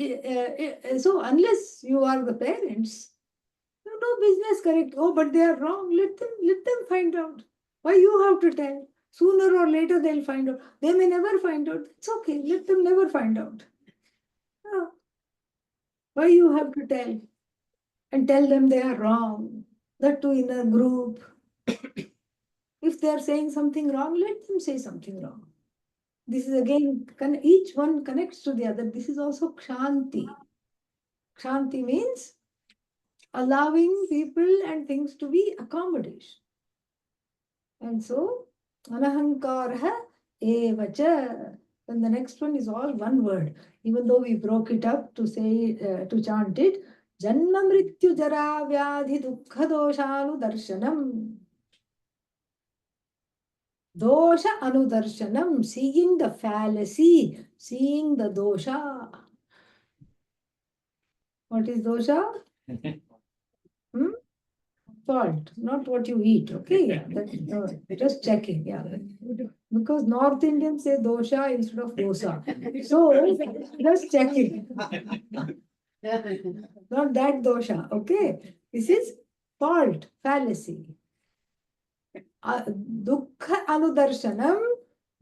so unless you are the parents, you have no business correct. Oh, but they are wrong. Let them find out. Why you have to tell? Sooner or later they'll find out. They may never find out. It's okay. Let them never find out. Yeah. Why you have to tell and tell them they are wrong? That too in a group. If they are saying something wrong, let them say something wrong. This is again, each one connects to the other. This is also kshanti. Kshanti means allowing people and things to be accommodated. And so, anahankarah evacha. Then the next one is all one word. Even though we broke it up to say, to chant it, Janma mrityu jara vyadhi dukkha doshanu darshanam. Dosha anudarshanam, seeing the fallacy, seeing the dosha. What is dosha? Hmm? Fault, not what you eat. Okay, yeah, just checking. Yeah, because North Indians say dosha instead of dosa. So just checking. Not that dosha. Okay, this is fault, fallacy. Dukkha anudarshanam,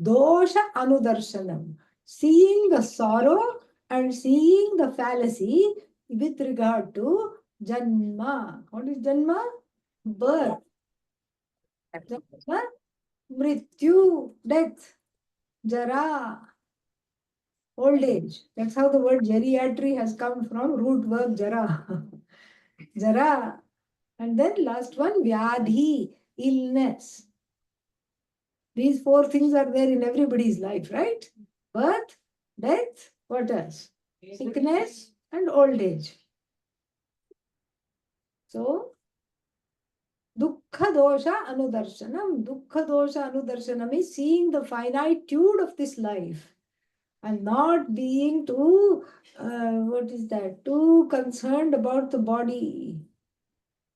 dosha anudarshanam. Seeing the sorrow and seeing the fallacy with regard to janma. What is janma? Birth. Janma, mrityu, death. Jara, old age. That's how the word geriatry has come from, root verb jara. Jara. And then last one, vyadhi, illness. These four things are there in everybody's life, right? Birth, death, what else? Sickness and old age. So, dukkha dosha anudarshanam. Dukkha dosha anudarshanam is seeing the finitude of this life and not being too, too concerned about the body.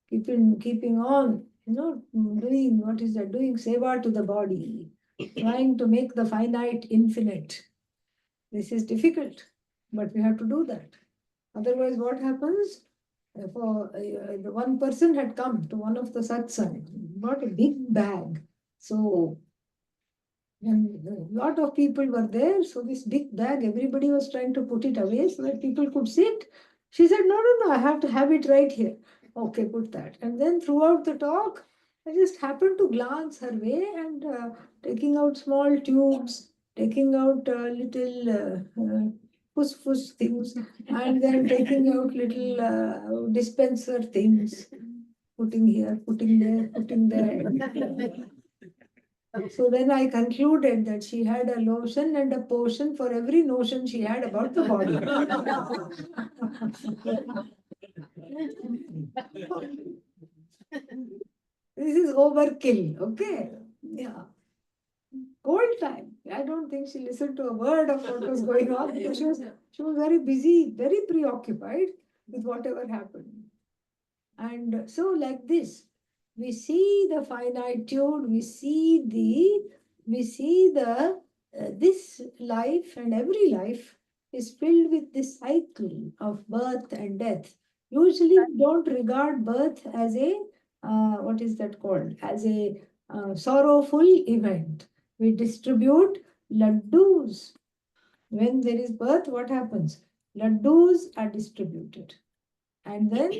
Keeping on, doing, doing seva to the body, trying to make the finite infinite. This is difficult, but we have to do that. Otherwise, what happens? The one person had come to one of the satsang, brought a big bag. So, and a lot of people were there. So, this big bag, everybody was trying to put it away so that people could sit. She said, no, I have to have it right here. Okay, put that. And then throughout the talk, I just happened to glance her way and taking out small tubes, taking out little puss things, and then taking out little dispenser things, putting here, putting there, putting there. So then I concluded that she had a lotion and a potion for every notion she had about the body. This is overkill, okay? Yeah. Cold time. I don't think she listened to a word of what was going on because she was very busy, very preoccupied with whatever happened. And so, like this, we see the finitude, we see the this life, and every life is filled with this cycle of birth and death. Usually, we don't regard birth as a what is that called? As a sorrowful event. We distribute laddus. When there is birth, what happens? Laddus are distributed. And then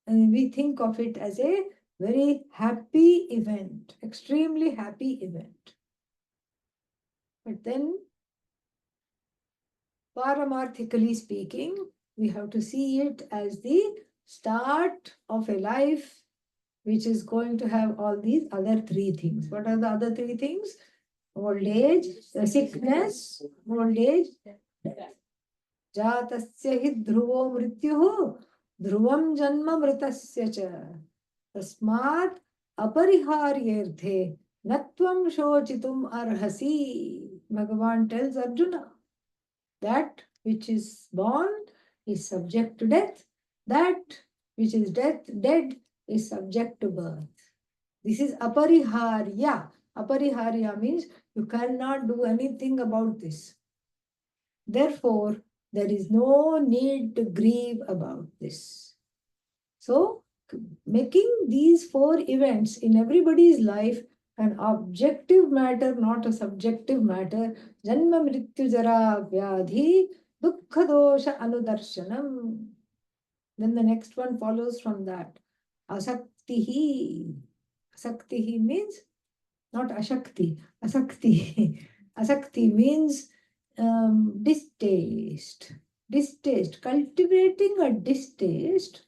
we think of it as a very happy event, extremely happy event. But then, paramarthically speaking, we have to see it as the start of a life which is going to have all these other three things. What are the other three things? Old age, sickness, old age, death. Jatasya hi dhruvo mrityuhu, dhruvam janma mritasya cha. Tasmat apariharyerthe natvam shochitum arhasi. Bhagavan tells Arjuna that which is born is subject to death, that which is dead is subject to birth. This is apariharya. Apariharya means you cannot do anything about this. Therefore, there is no need to grieve about this. So, making these four events in everybody's life an objective matter, not a subjective matter. Janma mrityu jara vyadhi dukkha dosha anudarshanam. Then the next one follows from that. Asaktihi. Asaktihi means not ashakti. Asakti. Asakti means distaste. Distaste, cultivating a distaste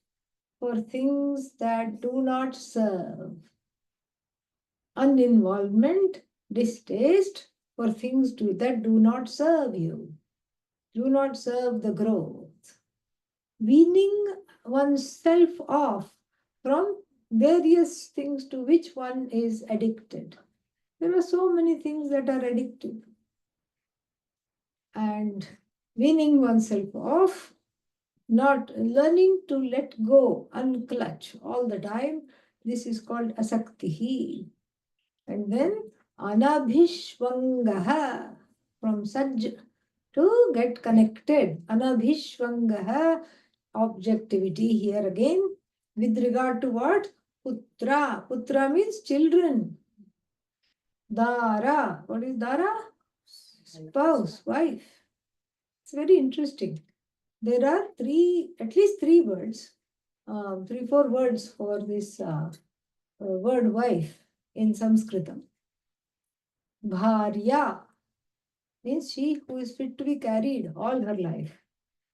for things that do not serve. Uninvolvement, distaste for things that do not serve you, do not serve the growth. Weaning oneself off from various things to which one is addicted. There are so many things that are addictive. And weaning oneself off, not learning to let go, unclutch all the time, this is called asaktihi. And then anabhishvangaha, from sajj to get connected. Anabhishvangaha, objectivity here again, with regard to what? Putra. Putra means children. Dara. What is Dara? Spouse, wife. It's very interesting. There are at least three words, 3-4 words for this word wife in Sanskritam. Bharya means she who is fit to be carried all her life.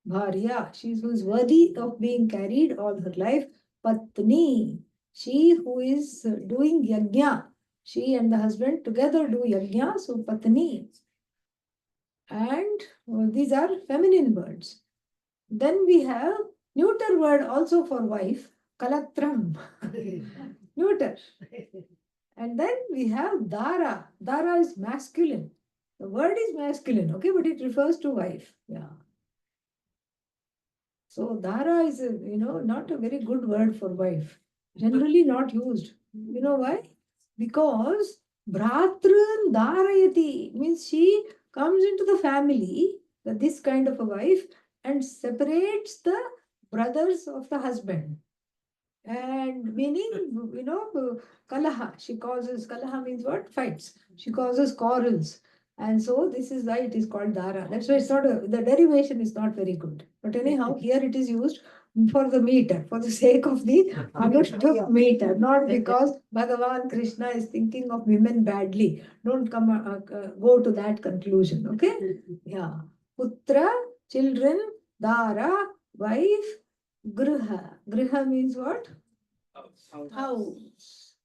Bharya, she who is worthy of being carried all her life. Patni, she who is doing yajna. She and the husband together do yajna, so Patni. And these are feminine words. Then we have neuter word also for wife, kalatram. Neuter. And then we have dara. Dara is masculine. The word is masculine, okay, but it refers to wife. Yeah. So dara is not a very good word for wife. Generally not used. You know why? Because bhratrun darayati means she comes into the family, this kind of a wife, and separates the brothers of the husband. And meaning, kalaha. She causes, kalaha means what? Fights. She causes quarrels. And so this is why it is called dara. That's why it's not the derivation is not very good. But anyhow, here it is used for the meter, for the sake of the Anushtup meter, not because Bhagavan Krishna is thinking of women badly. Don't go to that conclusion, okay? Yeah. Putra, children, dara, wife, griha. Griha means what? House.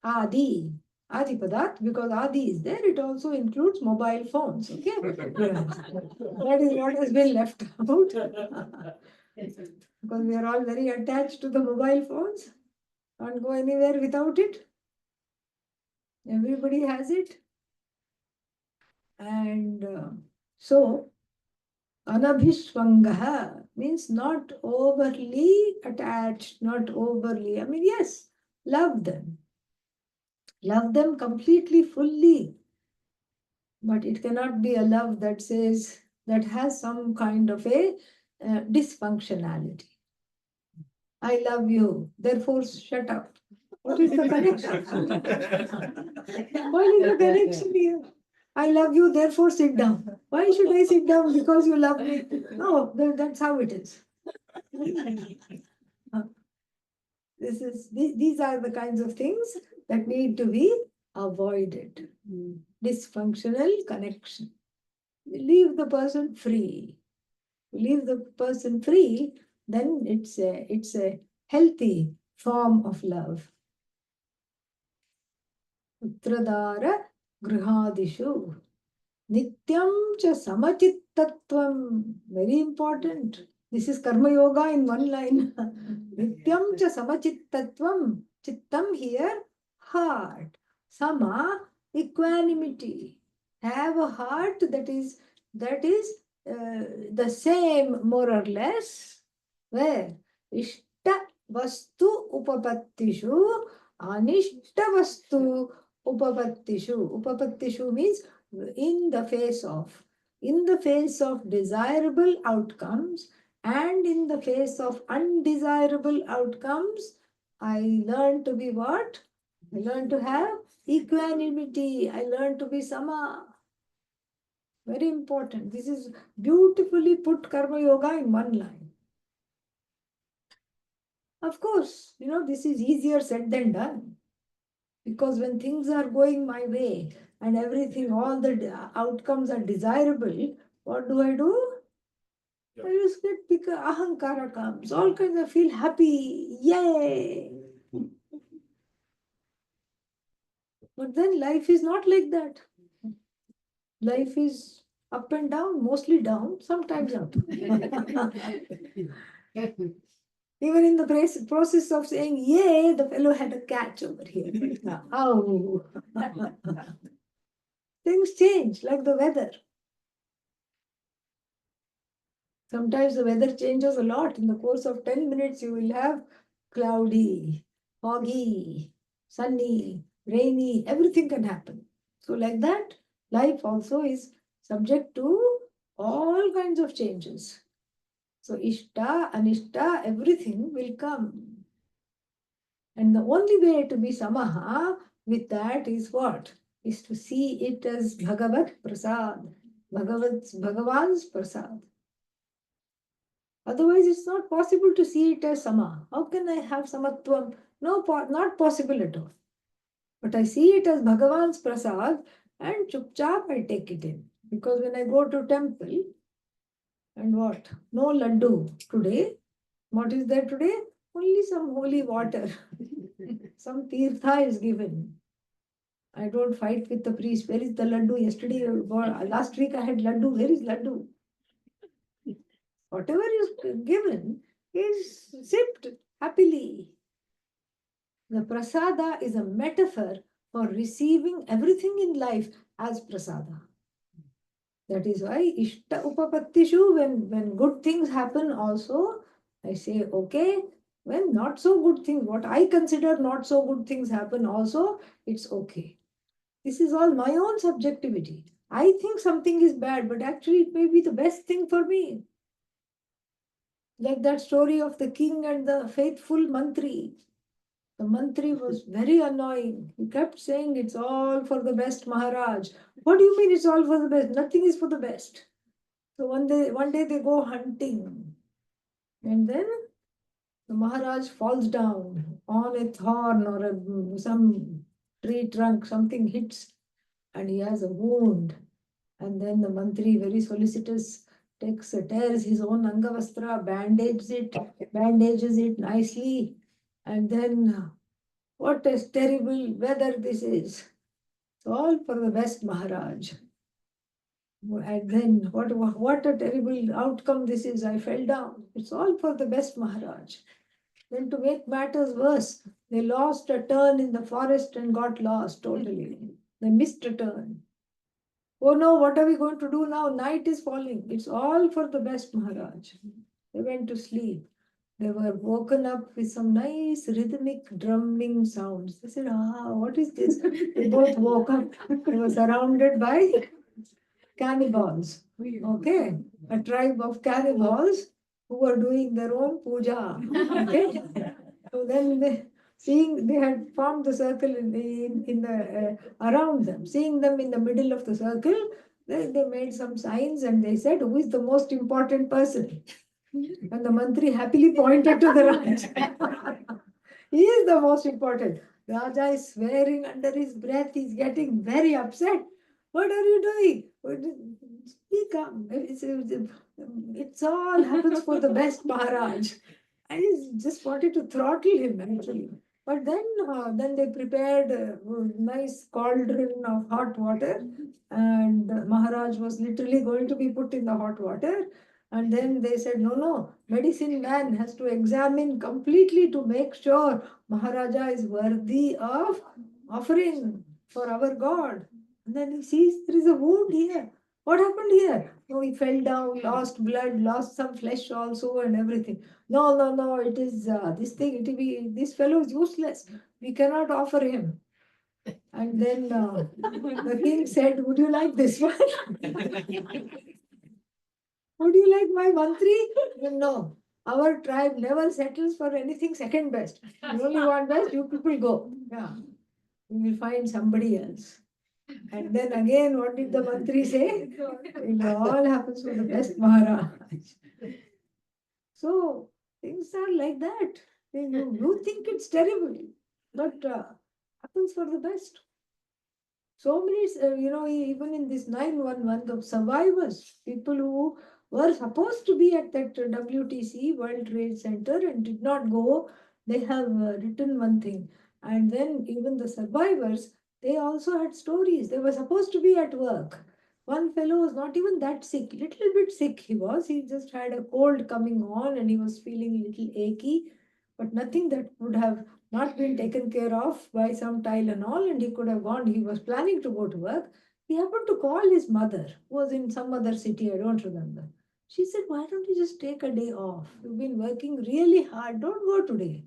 Adi. Adi Padat, because Adi is there, it also includes mobile phones. Okay? Yeah. That is what has been left out. Because we are all very attached to the mobile phones. Can't go anywhere without it. Everybody has it. And so, anabhishvangaha means not overly attached, not overly. I mean, yes, love them. Love them completely, fully. But it cannot be a love that says, that has some kind of a dysfunctionality. I love you, therefore shut up. What is the connection? What is the connection here? I love you, therefore sit down. Why should I sit down? Because you love me? No, that's how it is. These are the kinds of things that need to be avoided. Dysfunctional connection. Leave the person free. Leave the person free, then it's a healthy form of love. Putradara grihadishu. Nityam cha samachittatvam. Very important. This is Karma Yoga in one line. Nityam cha samachittatvam. Chittam here, heart. Sama, equanimity. Have a heart that is the same more or less. Where? Ishta vastu upapattishu, anishta vastu upapattishu. Upapattishu means in the face of desirable outcomes and in the face of undesirable outcomes, I learn to be what? I learn to have equanimity. I learn to be sama. Very important. This is beautifully put Karma Yoga in one line. Of course, this is easier said than done. Because when things are going my way, and everything, all the outcomes are desirable, what do? Yeah. I just get because ahankara comes, all kinds of feel happy, yay. But then life is not like that. Life is up and down, mostly down, sometimes up. Even in the process of saying, yay, the fellow had a catch over here. Oh. Things change like the weather. Sometimes the weather changes a lot. In the course of 10 minutes, you will have cloudy, foggy, sunny, rainy, everything can happen. So, like that, life also is subject to all kinds of changes. So, ishta, anishta, everything will come. And the only way to be samaha with that is what? Is to see it as Bhagavat Prasad, Bhagavan's Prasad. Otherwise, it's not possible to see it as sama. How can I have samatvam? No, not possible at all. But I see it as Bhagavan's prasad and chupchap I take it in. Because when I go to temple, and what? No laddu today. What is there today? Only some holy water. Some tirtha is given. I don't fight with the priest. Where is the laddu? Yesterday, last week I had laddu. Where is laddu? Whatever is given is sipped happily. The prasada is a metaphor for receiving everything in life as prasada. That is why ishta upapattishu, when good things happen also, I say, okay. When not so good things, what I consider not so good things happen also, it's okay. This is all my own subjectivity. I think something is bad, but actually it may be the best thing for me. Like that story of the king and the faithful mantri. The mantri was very annoying. He kept saying, it's all for the best, Maharaj. What do you mean it's all for the best? Nothing is for the best. So one day they go hunting. And then the Maharaj falls down on a thorn or some tree trunk, something hits, and he has a wound. And then the mantri, very solicitous, tears his own angavastra, bandages it nicely, and then what a terrible weather this is. It's all for the best, Maharaj. And then what a terrible outcome this is. I fell down. It's all for the best, Maharaj. Then to make matters worse, they lost a turn in the forest and got lost totally. They missed a turn. Oh no, what are we going to do now? Night is falling. It's all for the best, Maharaj. They went to sleep. They were woken up with some nice rhythmic drumming sounds. They said, what is this? They both woke up. They were surrounded by cannibals. Okay? A tribe of cannibals who were doing their own puja. Okay? So then they had formed the circle in the around them. Seeing them in the middle of the circle, they made some signs and they said, who is the most important person? And the mantri happily pointed to the Raja. He is the most important. Raja is swearing under his breath. He's getting very upset. What are you doing? Speak up. It's all happens for the best, Maharaj. I just wanted to throttle him actually. But then they prepared a nice cauldron of hot water, and Maharaj was literally going to be put in the hot water. And then they said, no, medicine man has to examine completely to make sure Maharaja is worthy of offering for our God. And then he sees there is a wound here. What happened here? No, he fell down, lost blood, lost some flesh also, and everything. No, it is this thing, it will be, this fellow is useless. We cannot offer him. And then the king said, would you like this one? Would you like my mantri? No. Our tribe never settles for anything second best. You only want best, you people go. Yeah. We will find somebody else. And then again, what did the mantri say? It all happens for the best, Maharaj. So things are like that. You think it's terrible, but happens for the best. So many, even in this 911, the survivors, people who were supposed to be at that WTC, World Trade Center, and did not go, they have written one thing. And then even the survivors, they also had stories. They were supposed to be at work. One fellow was not even that sick, little bit sick he was. He just had a cold coming on and he was feeling a little achy, but nothing that would have not been taken care of by some Tylenol, and he could have gone. He was planning to go to work. He happened to call his mother, who was in some other city, I don't remember. She said, "Why don't you just take a day off? You've been working really hard. Don't go today."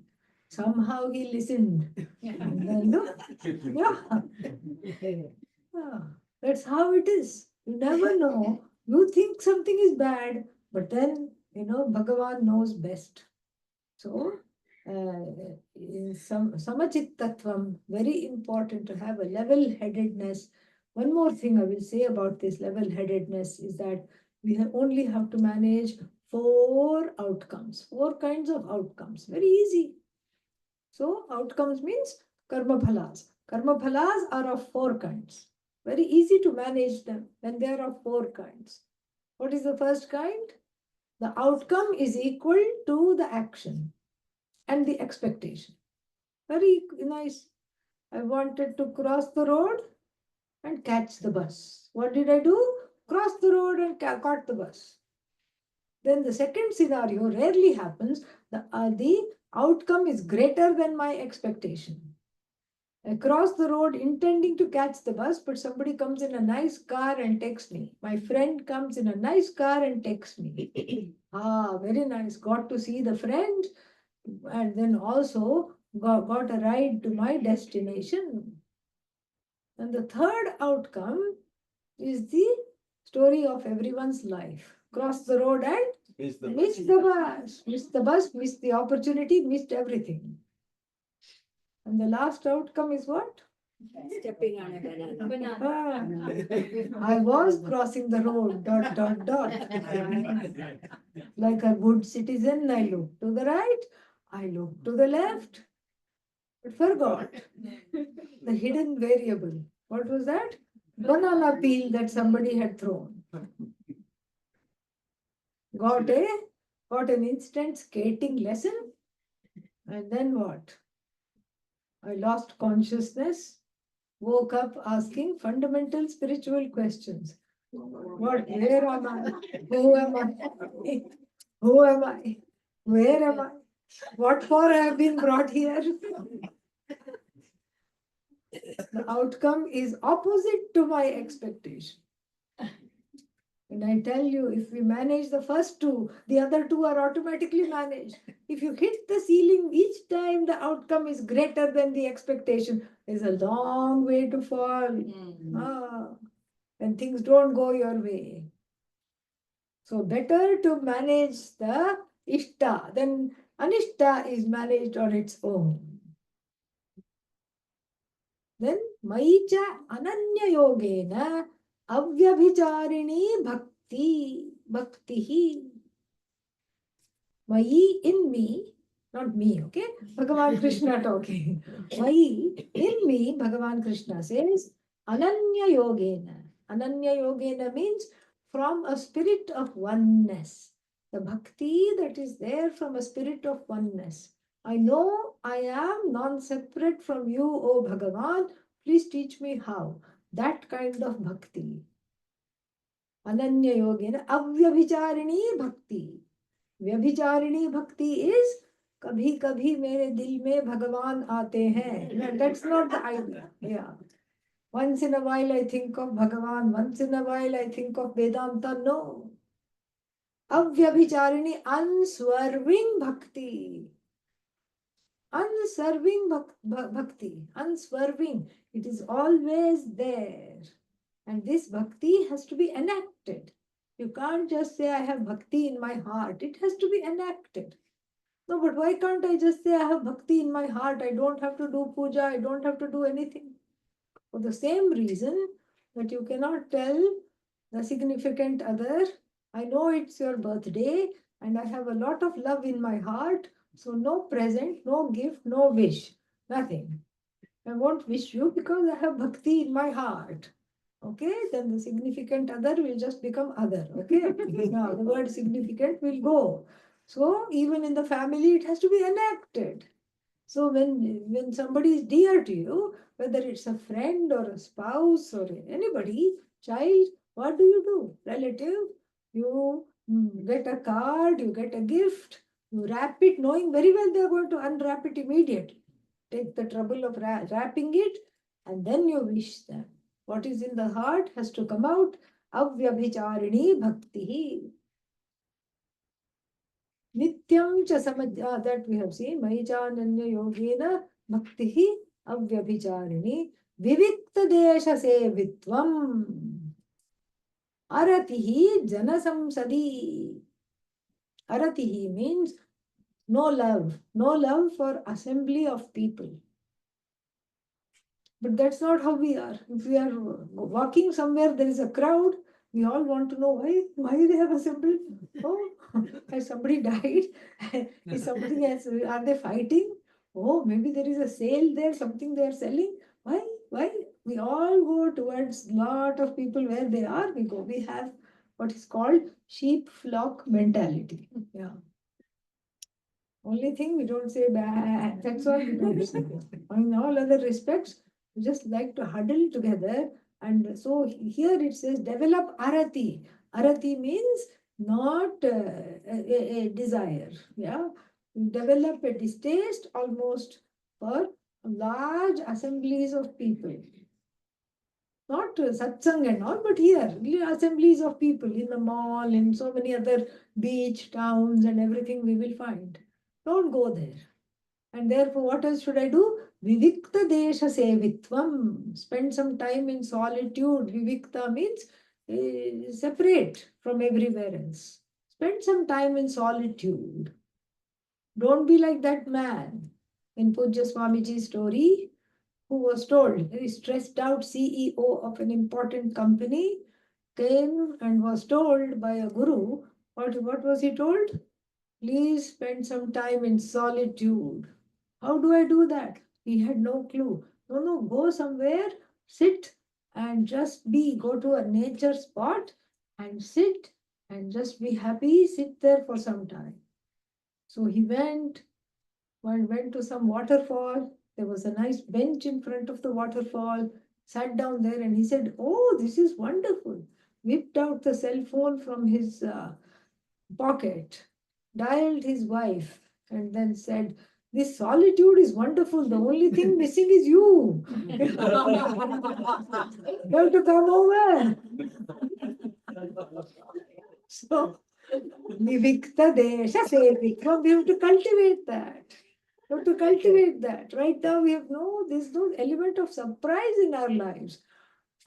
Somehow he listened. And then, look, yeah. Yeah, that's how it is. You never know. You think something is bad, but then, Bhagavan knows best. So, in samachittatvam, very important to have a level-headedness. One more thing I will say about this level-headedness is that we only have to manage 4 outcomes, 4 kinds of outcomes. Very easy. So, outcomes means karma phalas. Karma phalas are of 4 kinds. Very easy to manage them when they are of 4 kinds. What is the first kind? The outcome is equal to the action and the expectation. Very nice. I wanted to cross the road and catch the bus. What did I do? Cross the road and caught the bus. Then the second scenario rarely happens. The outcome is greater than my expectation. I cross the road intending to catch the bus, but somebody comes in a nice car and takes me. My friend comes in a nice car and takes me. Very nice. Got to see the friend, and then also got a ride to my destination. And the third outcome is the story of everyone's life. Cross the road and Miss the missed the bus. Missed the bus, missed the opportunity, missed everything. And the last outcome is what? Stepping on a banana. I was crossing the road, dot, dot, dot. Like a good citizen, I looked to the right, I looked to the left, but forgot the hidden variable. What was that? Banana peel that somebody had thrown. Got an instant skating lesson, and then what? I lost consciousness, woke up asking fundamental spiritual questions. What? Where am I? Who am I? Who am I? Where am I? What for I have been brought here? The outcome is opposite to my expectation. And I tell you, if we manage the first 2, the other 2 are automatically managed. If you hit the ceiling each time, the outcome is greater than the expectation. There's a long way to fall. When things don't go your way. So better to manage the ishta than anishta is managed on its own. Then maicha ananya yogena avyabhicharini bhaktihi. Mai in me, not me, okay? Bhagavan Krishna talking. Mai in me, Bhagavan Krishna says, Ananya Yogena. Ananya Yogena means from a spirit of oneness. The bhakti that is there from a spirit of oneness. I know I am non-separate from you, O Bhagavan. Please teach me how. That kind of bhakti. Ananya Yogena avyabhicharini bhakti. व्यभिचारिणी भक्ति is कभी कभी मेरे दिल में भगवान आते हैं. That's not the idea. Yeah. Once in a while I think of Bhagavan, once in a while I think of Vedanta. No. Avyabhicharini, unswerving bhakti. Unswerving bhakti. Unswerving. It is always there. And this bhakti has to be enacted. You can't just say, I have bhakti in my heart. It has to be enacted. No, but why can't I just say, I have bhakti in my heart? I don't have to do puja. I don't have to do anything. For the same reason that you cannot tell the significant other, I know it's your birthday and I have a lot of love in my heart. So no present, no gift, no wish, nothing. I won't wish you because I have bhakti in my heart. Okay, then the significant other will just become other. Okay, now the word significant will go. So even in the family, it has to be enacted. So when somebody is dear to you, whether it's a friend or a spouse or anybody, child, what do? Relative, you get a card, you get a gift, you wrap it, knowing very well they are going to unwrap it immediately. Take the trouble of wrapping it, and then you wish them. What is in the heart has to come out. Avyabhicharini bhakti. Nityam cha that we have seen. Mahichananya yogena bhakti avyabhicharini. Vivikta desha sevitvam. Aratihi janasamsadi. Aratihi means no love. No love for assembly of people. But that's not how we are. If we are walking somewhere, there is a crowd, we all want to know why they have assembled. Oh, has somebody died? Is somebody else? Are they fighting? Oh, maybe there is a sale there, something they are selling. Why? Why? We all go towards lot of people where they are. We go. We have what is called sheep flock mentality. Yeah. Only thing we don't say bad. That's all we don't say. In all other respects, we just like to huddle together. And so here it says develop arati. Arati means not a desire. Yeah, develop a distaste almost for large assemblies of people. Not satsang and all, but here assemblies of people in the mall, in so many other beach towns and everything we will find. Don't go there. And therefore, what else should I do? Vivikta desha sevitvam. Spend some time in solitude. Vivikta means separate from everywhere else. Spend some time in solitude. Don't be like that man in Pujya Swamiji's story who was told, very stressed out CEO of an important company, came and was told by a guru. What was he told? Please spend some time in solitude. How do I do that? He had no clue. No, go somewhere, sit and just be. Go to a nature spot and sit and just be happy. Sit there for some time. So he went to some waterfall. There was a nice bench in front of the waterfall, sat down there and he said, Oh, this is wonderful. Whipped out the cell phone from his pocket, dialed his wife, and then said, This solitude is wonderful. The only thing missing is you. You have to come over. So, Vivikta Desha Sevikram, we have to cultivate that. We have to cultivate that. Right now, there's no element of surprise in our lives.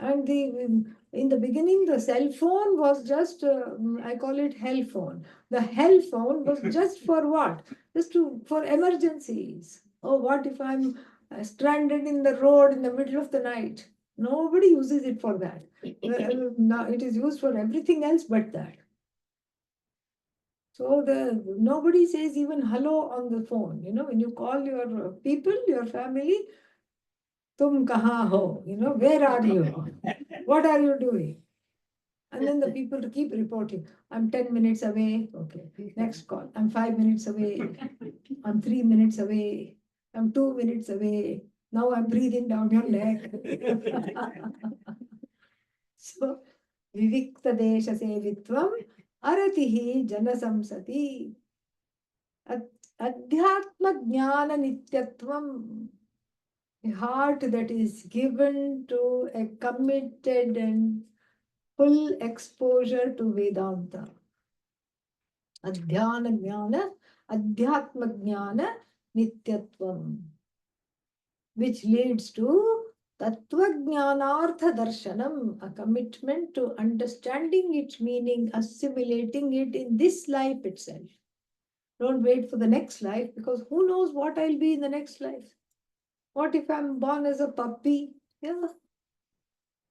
And in the beginning, the cell phone was just, I call it hell phone. The hell phone was just for what? For emergencies. Oh, what if I'm stranded in the road in the middle of the night? Nobody uses it for that. Now it is used for everything else but that. So nobody says even hello on the phone. When you call your people, your family, tum kaha ho? Where are you? What are you doing? And then the people keep reporting. I'm 10 minutes away. Okay. Next call. I'm 5 minutes away. I'm 3 minutes away. I'm 2 minutes away. Now I'm breathing down your neck. So, Vivikta Desha Sevitvam Aratihi Janasamsati Adhyatma Jnana Nityatvam. A heart that is given to a committed and full exposure to Vedanta. Adhyana Jnana, Adhyatma Jnana Nityatvam, which leads to Tattva Jnanartha Darshanam, a commitment to understanding its meaning, assimilating it in this life itself. Don't wait for the next life because who knows what I'll be in the next life. What if I'm born as a puppy? Yeah.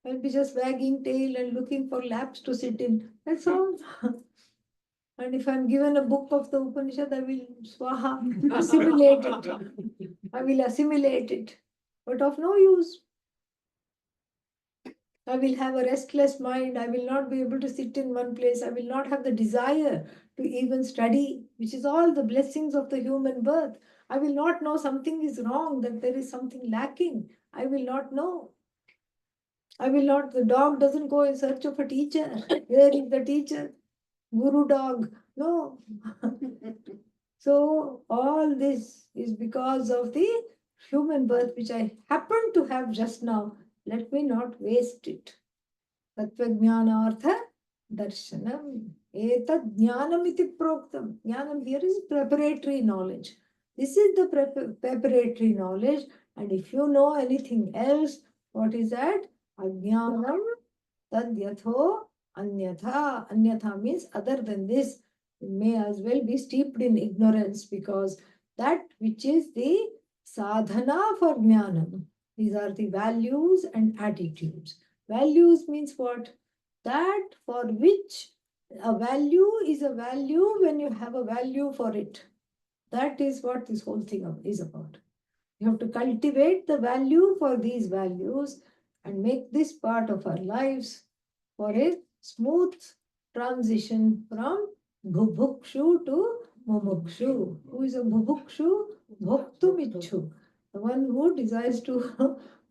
I'll be just wagging tail and looking for laps to sit in. That's all. And if I'm given a book of the Upanishad, I will swaha, assimilate it. I will assimilate it. but of no use. I will have a restless mind. I will not be able to sit in one place. I will not have the desire to even study, which is all the blessings of the human birth. I will not know something is wrong, that there is something lacking. I will not know. I will not, the dog doesn't go in search of a teacher. Where is the teacher? Guru dog. No. So all this is because of the human birth, which I happen to have just now. Let me not waste it. Tatvajnanartha darshanam. Etad jnanam iti proktam. Jnanam here is preparatory knowledge. This is the preparatory knowledge. And if you know anything else, what is that? Ajnanam tad yatho anyatha. Anyatha means other than this. You may as well be steeped in ignorance, because that which is the sadhana for jnanam. These are the values and attitudes. Values means what? That for which a value is a value when you have a value for it. That is what this whole thing is about. You have to cultivate the value for these values and make this part of our lives for a smooth transition from bhubukshu to mumukshu. Who is a bhubukshu? Bhoktumichu. The one who desires to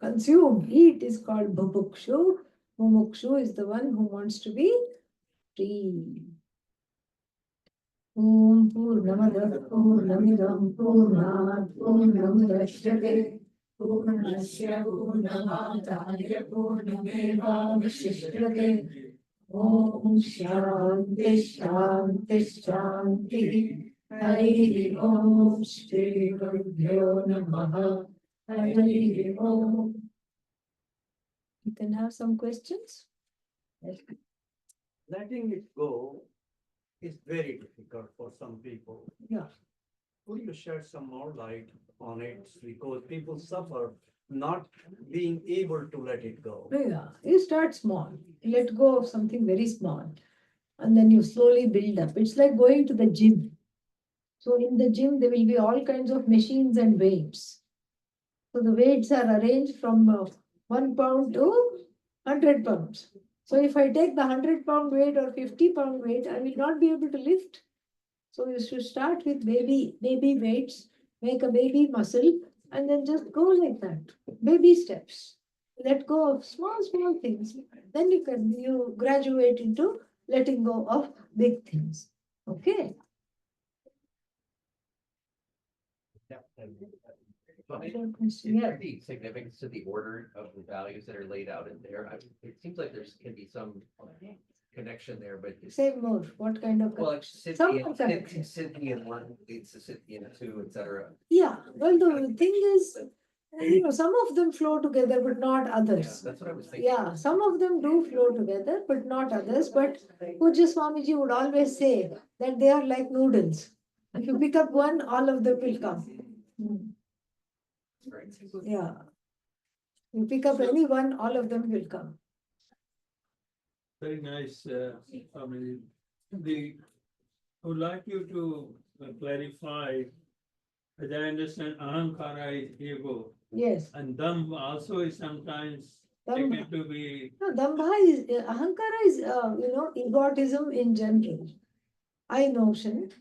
consume, eat is called bhubukshu. Mumukshu is the one who wants to be free. Om Purnamada Purnamidam Purnat Purnamudachyate Purnasya Purnamadaya Purnamevavashishyate. Om Shanti Shanti Shanti. Hari Om Shri Gurubhyo Namaha. Hari Om. You can have some questions? Letting it go is very difficult for some people. Yeah. Could you shed some more light on it? Because people suffer not being able to let it go. Yeah, you start small. Let go of something very small. And then you slowly build up. It's like going to the gym. So in the gym, there will be all kinds of machines and weights. So the weights are arranged from 1 pound to 100 pounds. So if I take the 100-pound weight or 50-pound weight, I will not be able to lift. So you should start with baby weights, make a baby muscle, and then just go like that. Baby steps. Let go of small things. Then you graduate into letting go of big things. Okay. Is there any significance to the order of the values that are laid out in there? It seems like there's can be some connection there, but Say more. What kind of? well, Some are connected. Scythian one leads to Scythian two, etc. Yeah. Well, the thing is, some of them flow together, but not Yeah, others. that's what I was thinking. Yeah, some of them do flow together, but not others. But Pujya Swamiji would always say that they are like noodles. If you pick up one, all of them will come. Right. Yeah. You pick up any one, all of them will come. Very nice, family. I would like you to clarify, as I understand, ahankara is ego, Yes. and dam also is sometimes Dambha. taken to be. No, Dambha is, Ahankara is, egotism in general. I notion,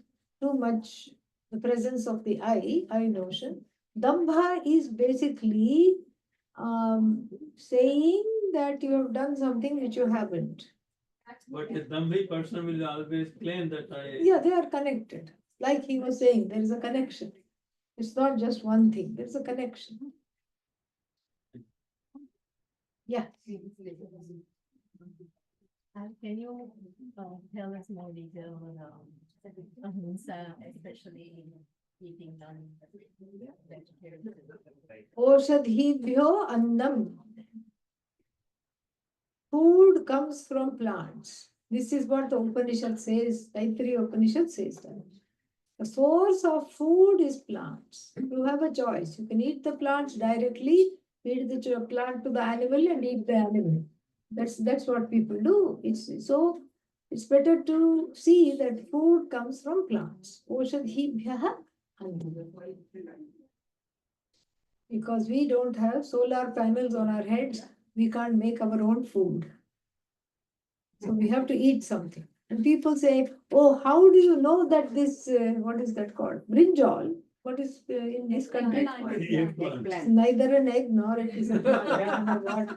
too much, the presence of the I notion. Dambha is basically saying that you have done something which you haven't. But a Dambhi person will always claim that I. Yeah, they are connected. Like he was saying, there is a connection. It's not just one thing, there's a connection. Yeah. Can you tell us more detail on ahimsa, especially in eating non-vegetarian? Oshadhibhyo annam. Food comes from plants. This is what the Upanishad says, Taittiriya Upanishad says that. The source of food is plants. You have a choice. You can eat the plants directly, feed the plant to the animal and eat the animal. That's what people do. It's better to see that food comes from plants. Oshadhibhyaha annam. Because we don't have solar panels on our heads, we can't make our own food. So we have to eat something. And people say, oh, how do you know that this, what is that called? Brinjal. What is in this country? It's neither an egg nor it is a plant. I don't know what.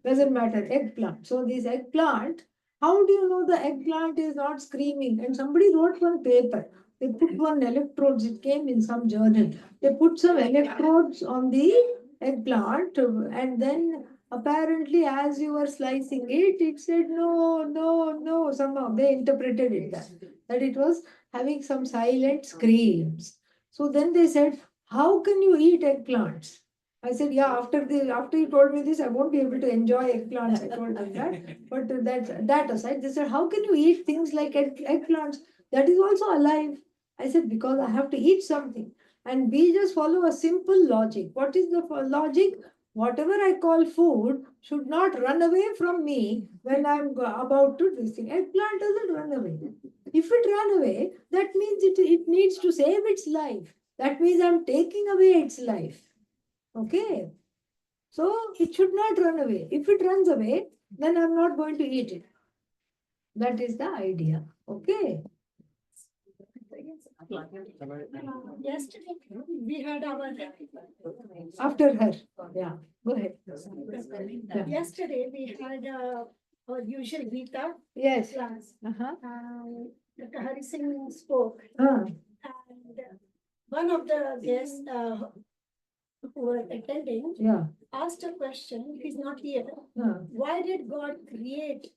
Doesn't matter, eggplant. So this eggplant, how do you know the eggplant is not screaming? And somebody wrote one paper. They put one electrodes, it came in some journal. They put some electrodes on the eggplant and then apparently as you were slicing it, it said no, no, no. Somehow they interpreted it that it was having some silent screams. So then they said, how can you eat eggplants? I said, yeah, after you told me this, I won't be able to enjoy eggplants. I told them that. But that aside, they said, how can you eat things like eggplants? That is also alive. I said, because I have to eat something. And we just follow a simple logic. What is the logic? Whatever I call food should not run away from me when I'm about to do this thing. Eggplant doesn't run away. If it run away, that means it needs to save its life. That means I'm taking away its life. Okay. So it should not run away. If it runs away, then I'm not going to eat it. That is the idea. Okay. Yesterday, we had our. After her. Yeah. Go ahead. Yeah. Yesterday, we had our usual Gita Yes. class. Uh-huh. Dr. Hari Singh spoke. Ah. And one of the guests who were attending Yeah. asked a question. He's not here. Ah. Why did God create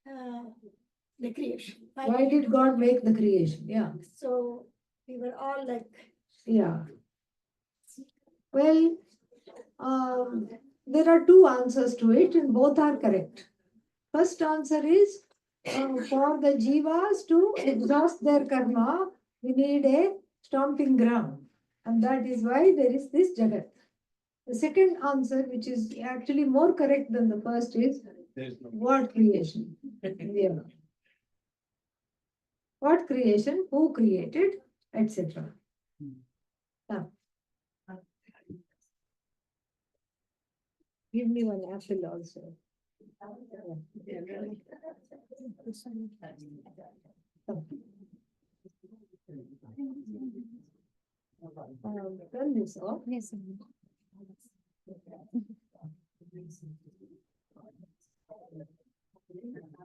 the creation? Why did God make the creation? Yeah. So we were all like, Yeah. Well, there are two answers to it, and both are correct. First answer is for the jivas to exhaust their karma, we need a stomping ground, and that is why there is this jagat. The second answer, which is actually more correct than the first, is what creation? Yeah. What creation? Who created? Etc. Yeah. Give me one apple also. Turn this off. Yes.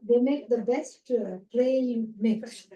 They make the best trail mix.